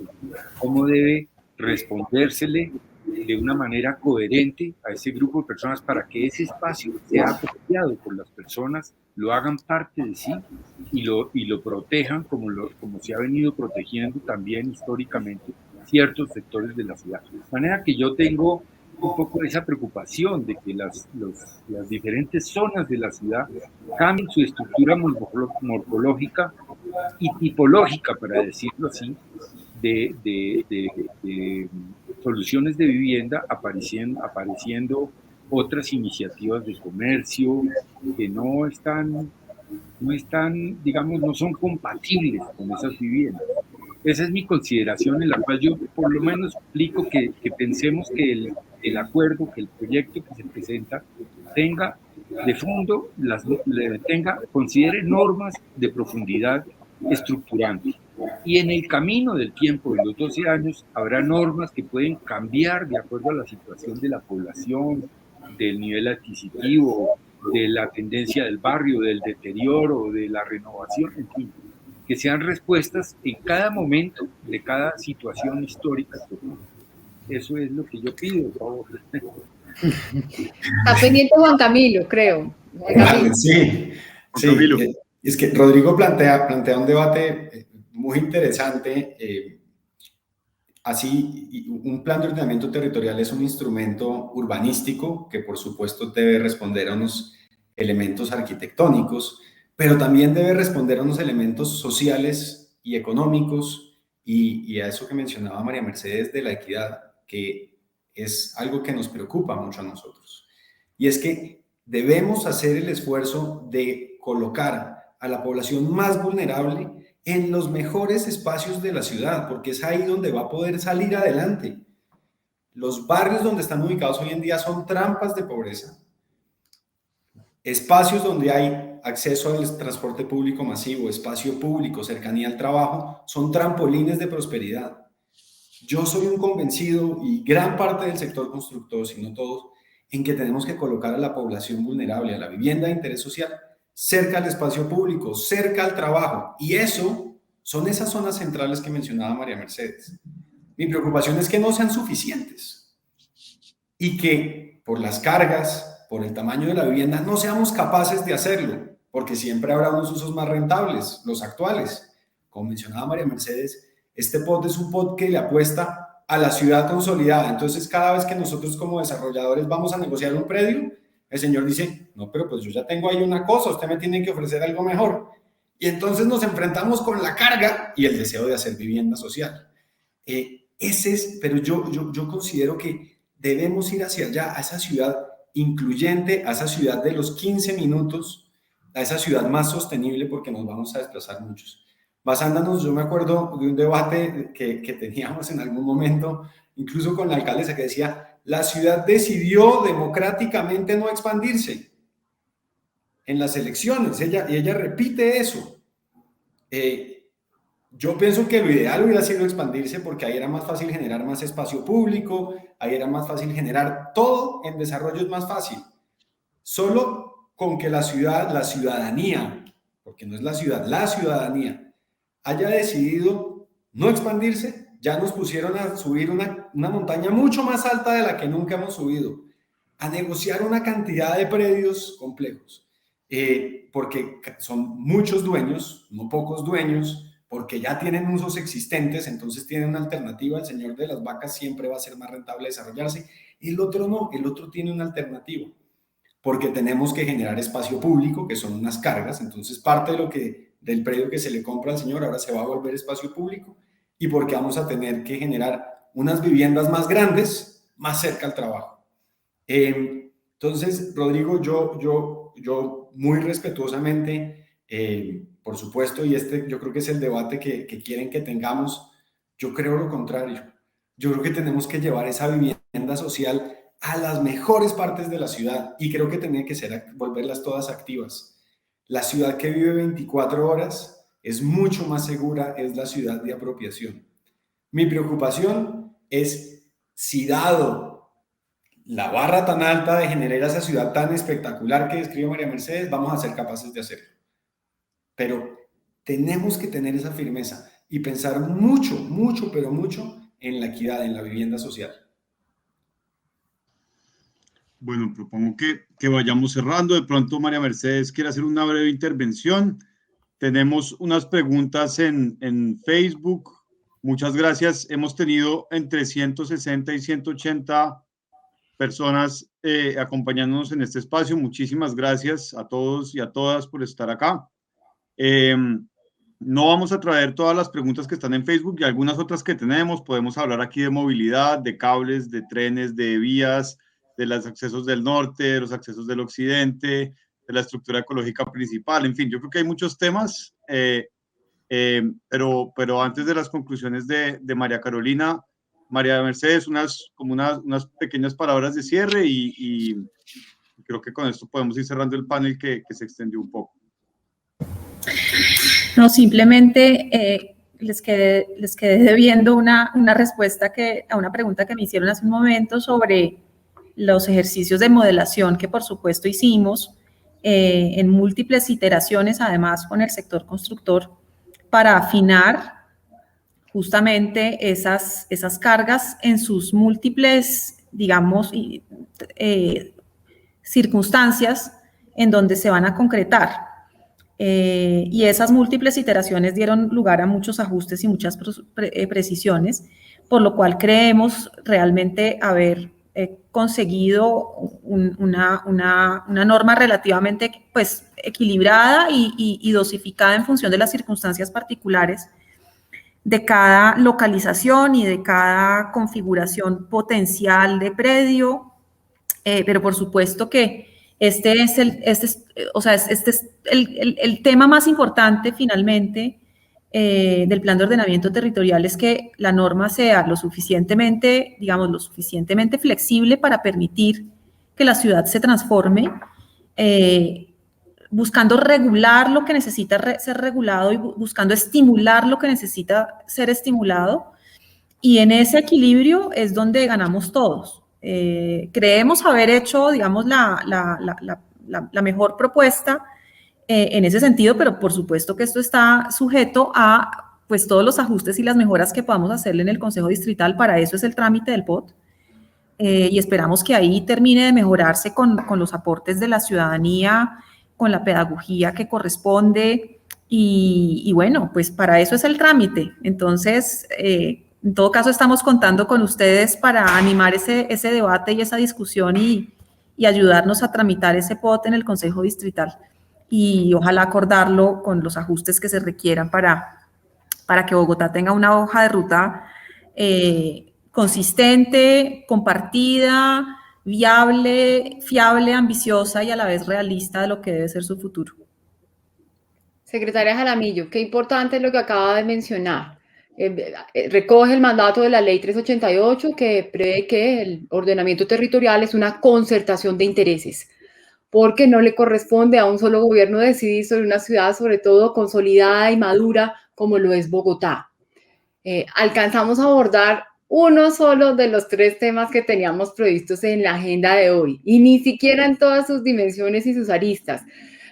cómo debe respondérsele de una manera coherente a ese grupo de personas para que ese espacio sea apropiado por las personas, lo hagan parte de sí y lo protejan como se ha venido protegiendo también históricamente ciertos sectores de la ciudad. De manera que yo tengo un poco esa preocupación de que las diferentes zonas de la ciudad cambien su estructura morfológica y tipológica, para decirlo así, de soluciones de vivienda, apareciendo otras iniciativas de comercio que no están, digamos, no son compatibles con esas viviendas. Esa es mi consideración, en la cual yo por lo menos explico que pensemos que el acuerdo, que el proyecto que se presenta tenga de fondo considere normas de profundidad estructurante. Y en el camino del tiempo, en los 12 años, habrá normas que pueden cambiar de acuerdo a la situación de la población, del nivel adquisitivo, de la tendencia del barrio, del deterioro, de la renovación, en fin, que sean respuestas en cada momento de cada situación histórica que ocurre. Eso es lo que yo pido, por favor. Está pendiente Juan Camilo, creo. Juan Camilo. Sí, sí. Camilo. Es que Rodrigo plantea un debate muy interesante. Así, un plan de ordenamiento territorial es un instrumento urbanístico que, por supuesto, debe responder a unos elementos arquitectónicos, pero también debe responder a unos elementos sociales y económicos y a eso que mencionaba María Mercedes de la equidad, que es algo que nos preocupa mucho a nosotros. Y es que debemos hacer el esfuerzo de colocar a la población más vulnerable en los mejores espacios de la ciudad, porque es ahí donde va a poder salir adelante. Los barrios donde están ubicados hoy en día son trampas de pobreza. Espacios donde hay acceso al transporte público masivo, espacio público, cercanía al trabajo, son trampolines de prosperidad. Yo soy un convencido, y gran parte del sector constructor, si no todos, en que tenemos que colocar a la población vulnerable, a la vivienda de interés social, cerca al espacio público, cerca al trabajo. Y eso son esas zonas centrales que mencionaba María Mercedes. Mi preocupación es que no sean suficientes y que por las cargas, por el tamaño de la vivienda, no seamos capaces de hacerlo, porque siempre habrá unos usos más rentables, los actuales. Como mencionaba María Mercedes, este POT es un POT que le apuesta a la ciudad consolidada. Entonces, cada vez que nosotros como desarrolladores vamos a negociar un predio, el señor dice, no, pero pues yo ya tengo ahí una cosa, usted me tiene que ofrecer algo mejor. Y entonces nos enfrentamos con la carga y el deseo de hacer vivienda social. Pero yo considero que debemos ir hacia allá, a esa ciudad incluyente, a esa ciudad de los 15 minutos, a esa ciudad más sostenible, porque nos vamos a desplazar muchos. Basándonos, yo me acuerdo de un debate que teníamos en algún momento, incluso con la alcaldesa, que decía, la ciudad decidió democráticamente no expandirse en las elecciones, ella repite eso. Yo pienso que lo ideal hubiera sido expandirse porque ahí era más fácil generar más espacio público, ahí era más fácil generar todo en desarrollo, es más fácil. Solo con que la ciudadanía, porque no es la ciudad, la ciudadanía, haya decidido no expandirse, ya nos pusieron a subir una montaña mucho más alta de la que nunca hemos subido, a negociar una cantidad de predios complejos, porque son muchos dueños, no pocos dueños, porque ya tienen usos existentes, entonces tienen una alternativa. El señor de las vacas siempre va a ser más rentable desarrollarse, el otro no, el otro tiene una alternativa, porque tenemos que generar espacio público, que son unas cargas, entonces parte del predio que se le compra al señor ahora se va a volver espacio público, y porque vamos a tener que generar unas viviendas más grandes, más cerca al trabajo. Entonces, Rodrigo, yo muy respetuosamente, por supuesto, y yo creo que es el debate que quieren que tengamos, yo creo lo contrario. Yo creo que tenemos que llevar esa vivienda social a las mejores partes de la ciudad, y creo que tiene que ser volverlas todas activas. La ciudad que vive 24 horas es mucho más segura, es la ciudad de apropiación. Mi preocupación es si, dado la barra tan alta de generar esa ciudad tan espectacular que describe María Mercedes, vamos a ser capaces de hacerlo. Pero tenemos que tener esa firmeza y pensar mucho, mucho, pero mucho en la equidad, en la vivienda social. Bueno, propongo que vayamos cerrando. De pronto María Mercedes quiere hacer una breve intervención. Tenemos unas preguntas en Facebook. Muchas gracias. Hemos tenido entre 160 y 180 personas acompañándonos en este espacio. Muchísimas gracias a todos y a todas por estar acá. No vamos a traer todas las preguntas que están en Facebook y algunas otras que tenemos. Podemos hablar aquí de movilidad, de cables, de trenes, de vías, de los accesos del norte, de los accesos del occidente, de la estructura ecológica principal. En fin, yo creo que hay muchos temas, pero antes de las conclusiones de María Carolina, María Mercedes, unas pequeñas palabras de cierre y Creo que con esto podemos ir cerrando el panel que se extendió un poco. No, simplemente les quedé debiendo una respuesta a una pregunta que me hicieron hace un momento sobre los ejercicios de modelación que por supuesto hicimos en múltiples iteraciones, además con el sector constructor, para afinar justamente esas cargas en sus múltiples, digamos, circunstancias en donde se van a concretar. Y esas múltiples iteraciones dieron lugar a muchos ajustes y muchas precisiones, por lo cual creemos realmente haber conseguido una norma relativamente pues, equilibrada y dosificada en función de las circunstancias particulares de cada localización y de cada configuración potencial de predio, pero por supuesto que este es el tema más importante finalmente del plan de ordenamiento territorial, es que la norma sea lo suficientemente flexible para permitir que la ciudad se transforme, buscando regular lo que necesita ser regulado y buscando estimular lo que necesita ser estimulado. Y en ese equilibrio es donde ganamos todos. Creemos haber hecho, digamos, la mejor propuesta en ese sentido, pero por supuesto que esto está sujeto a pues, todos los ajustes y las mejoras que podamos hacerle en el Consejo Distrital. Para eso es el trámite del POT. Y esperamos que ahí termine de mejorarse con los aportes de la ciudadanía, con la pedagogía que corresponde. Y bueno, pues para eso es el trámite. Entonces, en todo caso, estamos contando con ustedes para animar ese debate y esa discusión y ayudarnos a tramitar ese POT en el Consejo Distrital y ojalá acordarlo con los ajustes que se requieran para que Bogotá tenga una hoja de ruta consistente, compartida, viable, fiable, ambiciosa y a la vez realista de lo que debe ser su futuro. Secretaria Jaramillo, qué importante es lo que acaba de mencionar. Recoge el mandato de la Ley 388 que prevé que el ordenamiento territorial es una concertación de intereses, porque no le corresponde a un solo gobierno decidir sobre una ciudad, sobre todo consolidada y madura como lo es Bogotá. Alcanzamos a abordar uno solo de los 3 temas que teníamos previstos en la agenda de hoy, y ni siquiera en todas sus dimensiones y sus aristas.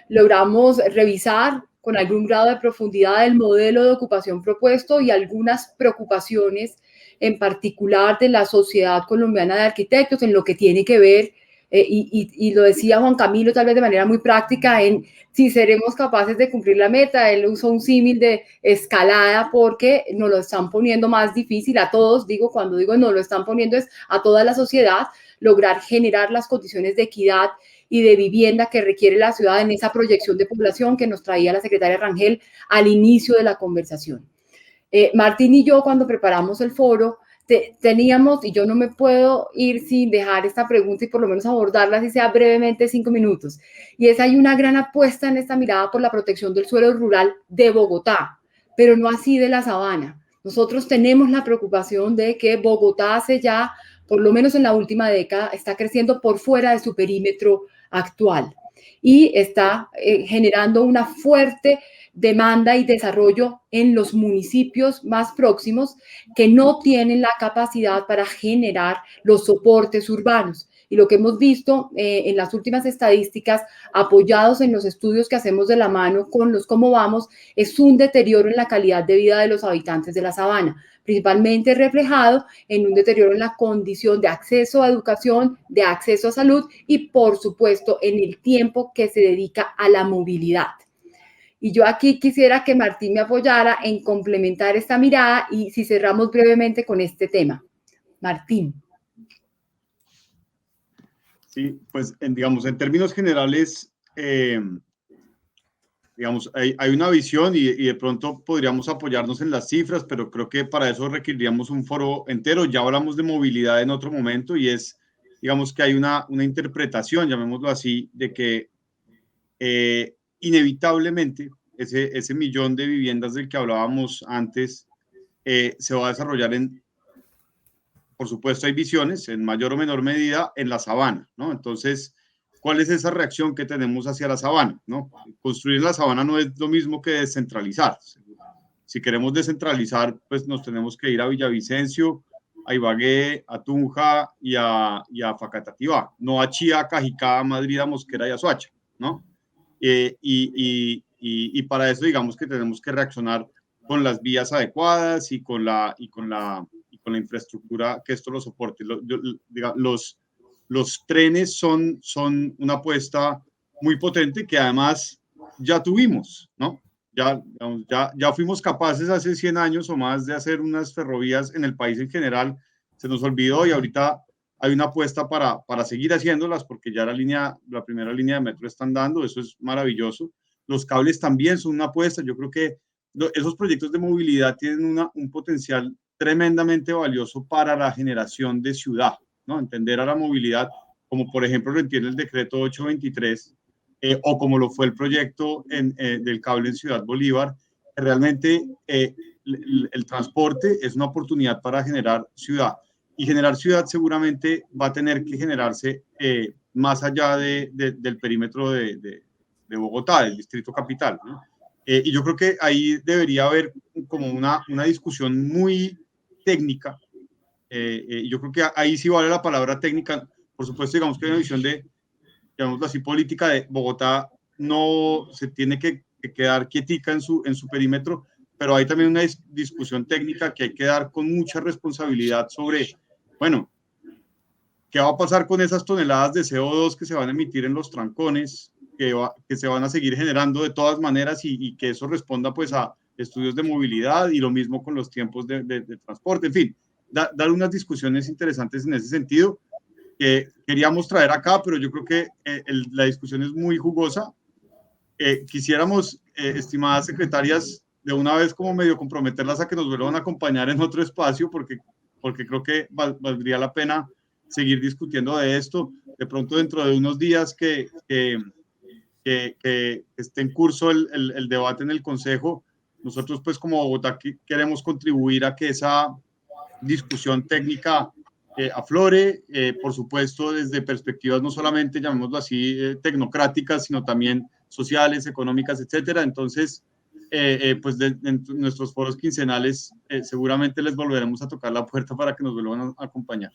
Logramos revisar con algún grado de profundidad el modelo de ocupación propuesto y algunas preocupaciones en particular de la Sociedad Colombiana de Arquitectos en lo que tiene que ver, y lo decía Juan Camilo tal vez de manera muy práctica, en si seremos capaces de cumplir la meta. Él usó un símil de escalada porque nos lo están poniendo más difícil a todos. Cuando digo nos lo están poniendo es a toda la sociedad, lograr generar las condiciones de equidad y de vivienda que requiere la ciudad en esa proyección de población que nos traía la secretaria Rangel al inicio de la conversación. Martín y yo, cuando preparamos el foro, teníamos, y yo no me puedo ir sin dejar esta pregunta y por lo menos abordarla, si sea brevemente 5 minutos, y es: hay una gran apuesta en esta mirada por la protección del suelo rural de Bogotá, pero no así de la sabana. Nosotros tenemos la preocupación de que Bogotá hace ya, por lo menos en la última década, está creciendo por fuera de su perímetro actual y está generando una fuerte demanda y desarrollo en los municipios más próximos que no tienen la capacidad para generar los soportes urbanos. Y lo que hemos visto en las últimas estadísticas, apoyados en los estudios que hacemos de la mano con los Cómo Vamos, es un deterioro en la calidad de vida de los habitantes de la sabana, principalmente reflejado en un deterioro en la condición de acceso a educación, de acceso a salud y, por supuesto, en el tiempo que se dedica a la movilidad. Y yo aquí quisiera que Martín me apoyara en complementar esta mirada y si cerramos brevemente con este tema. Martín. Sí, pues en términos generales, hay una visión y de pronto podríamos apoyarnos en las cifras, pero creo que para eso requeriríamos un foro entero. Ya hablamos de movilidad en otro momento y es, que hay una interpretación, llamémoslo así, de que inevitablemente ese millón de viviendas del que hablábamos antes se va a desarrollar por supuesto hay visiones en mayor o menor medida en la sabana, ¿no? Entonces cuál es esa reacción que tenemos hacia la sabana, ¿no? Construir la sabana no es lo mismo que descentralizar. Si queremos descentralizar, pues nos tenemos que ir a Villavicencio, a Ibagué, a Tunja y a Facatativá, no a Chía, Cajicá, Madrid, a Mosquera y a Soacha, ¿no? Y para eso, digamos que tenemos que reaccionar con las vías adecuadas y con la infraestructura que esto lo soporte. Los trenes son una apuesta muy potente que además ya tuvimos, ¿no? Ya fuimos capaces hace 100 años o más de hacer unas ferrovías en el país en general. Se nos olvidó y ahorita hay una apuesta para seguir haciéndolas porque ya la primera línea de metro están dando, eso es maravilloso. Los cables también son una apuesta. Yo creo que esos proyectos de movilidad tienen un potencial tremendamente valioso para la generación de ciudad, ¿no? Entender a la movilidad, como por ejemplo lo entiende el decreto 823, o como lo fue el proyecto del cable en Ciudad Bolívar. Realmente el transporte es una oportunidad para generar ciudad, y generar ciudad seguramente va a tener que generarse más allá del perímetro de Bogotá, del distrito capital, ¿no? Y yo creo que ahí debería haber como una discusión muy técnica. Yo creo que ahí sí vale la palabra técnica. Por supuesto, digamos que hay una visión digámoslo así, política de Bogotá no se tiene que quedar quietica en su perímetro, pero hay también una discusión técnica que hay que dar con mucha responsabilidad sobre, bueno, ¿qué va a pasar con esas toneladas de CO2 que se van a emitir en los trancones, que se van a seguir generando de todas maneras, y que eso responda pues a estudios de movilidad, y lo mismo con los tiempos de transporte? En fin, dar unas discusiones interesantes en ese sentido que queríamos traer acá, pero yo creo que la discusión es muy jugosa. Quisiéramos, estimadas secretarias, de una vez como medio comprometerlas a que nos vuelvan a acompañar en otro espacio, porque creo que valdría la pena seguir discutiendo de esto. De pronto dentro de unos días que esté en curso el debate en el Consejo, nosotros pues como Bogotá queremos contribuir a que esa discusión técnica aflore, por supuesto desde perspectivas no solamente, llamémoslo así, tecnocráticas, sino también sociales, económicas, etcétera. Entonces, pues en nuestros foros quincenales seguramente les volveremos a tocar la puerta para que nos vuelvan a acompañar.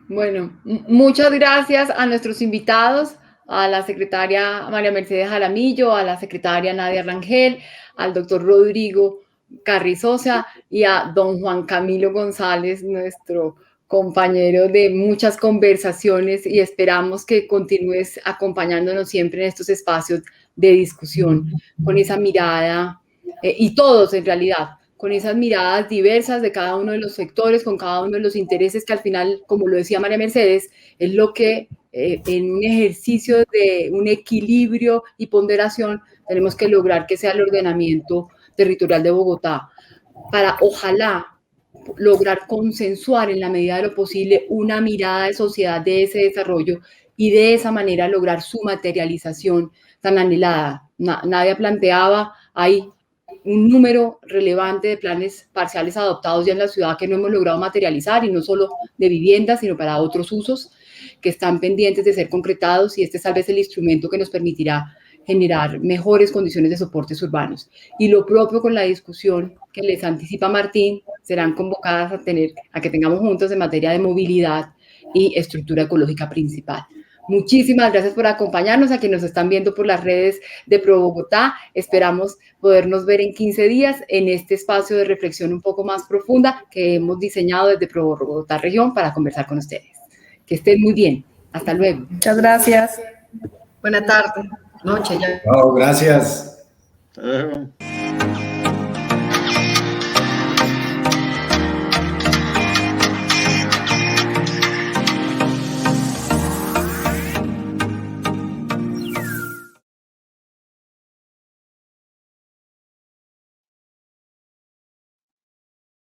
Bueno, muchas gracias a nuestros invitados, a la secretaria María Mercedes Jaramillo, a la secretaria Nadia Rangel, al doctor Rodrigo Carrizosa y a don Juan Camilo González, nuestro compañero de muchas conversaciones, y esperamos que continúes acompañándonos siempre en estos espacios de discusión, con esa mirada, y todos en realidad, con esas miradas diversas de cada uno de los sectores, con cada uno de los intereses que al final, como lo decía María Mercedes, es lo que en un ejercicio de un equilibrio y ponderación tenemos que lograr que sea el ordenamiento territorial de Bogotá, para ojalá lograr consensuar en la medida de lo posible una mirada de sociedad de ese desarrollo y de esa manera lograr su materialización tan anhelada. Nadie planteaba, hay un número relevante de planes parciales adoptados ya en la ciudad que no hemos logrado materializar, y no solo de viviendas, sino para otros usos que están pendientes de ser concretados, y este es tal vez el instrumento que nos permitirá generar mejores condiciones de soportes urbanos. Y lo propio con la discusión que les anticipa Martín, serán convocadas a que tengamos juntos en materia de movilidad y estructura ecológica principal. Muchísimas gracias por acompañarnos, a quienes nos están viendo por las redes de Pro Bogotá. Esperamos podernos ver en 15 días en este espacio de reflexión un poco más profunda que hemos diseñado desde Pro Bogotá Región para conversar con ustedes. Que estén muy bien. Hasta luego. Muchas gracias. Buena tarde. Noche ya. Chao, gracias. Hasta luego.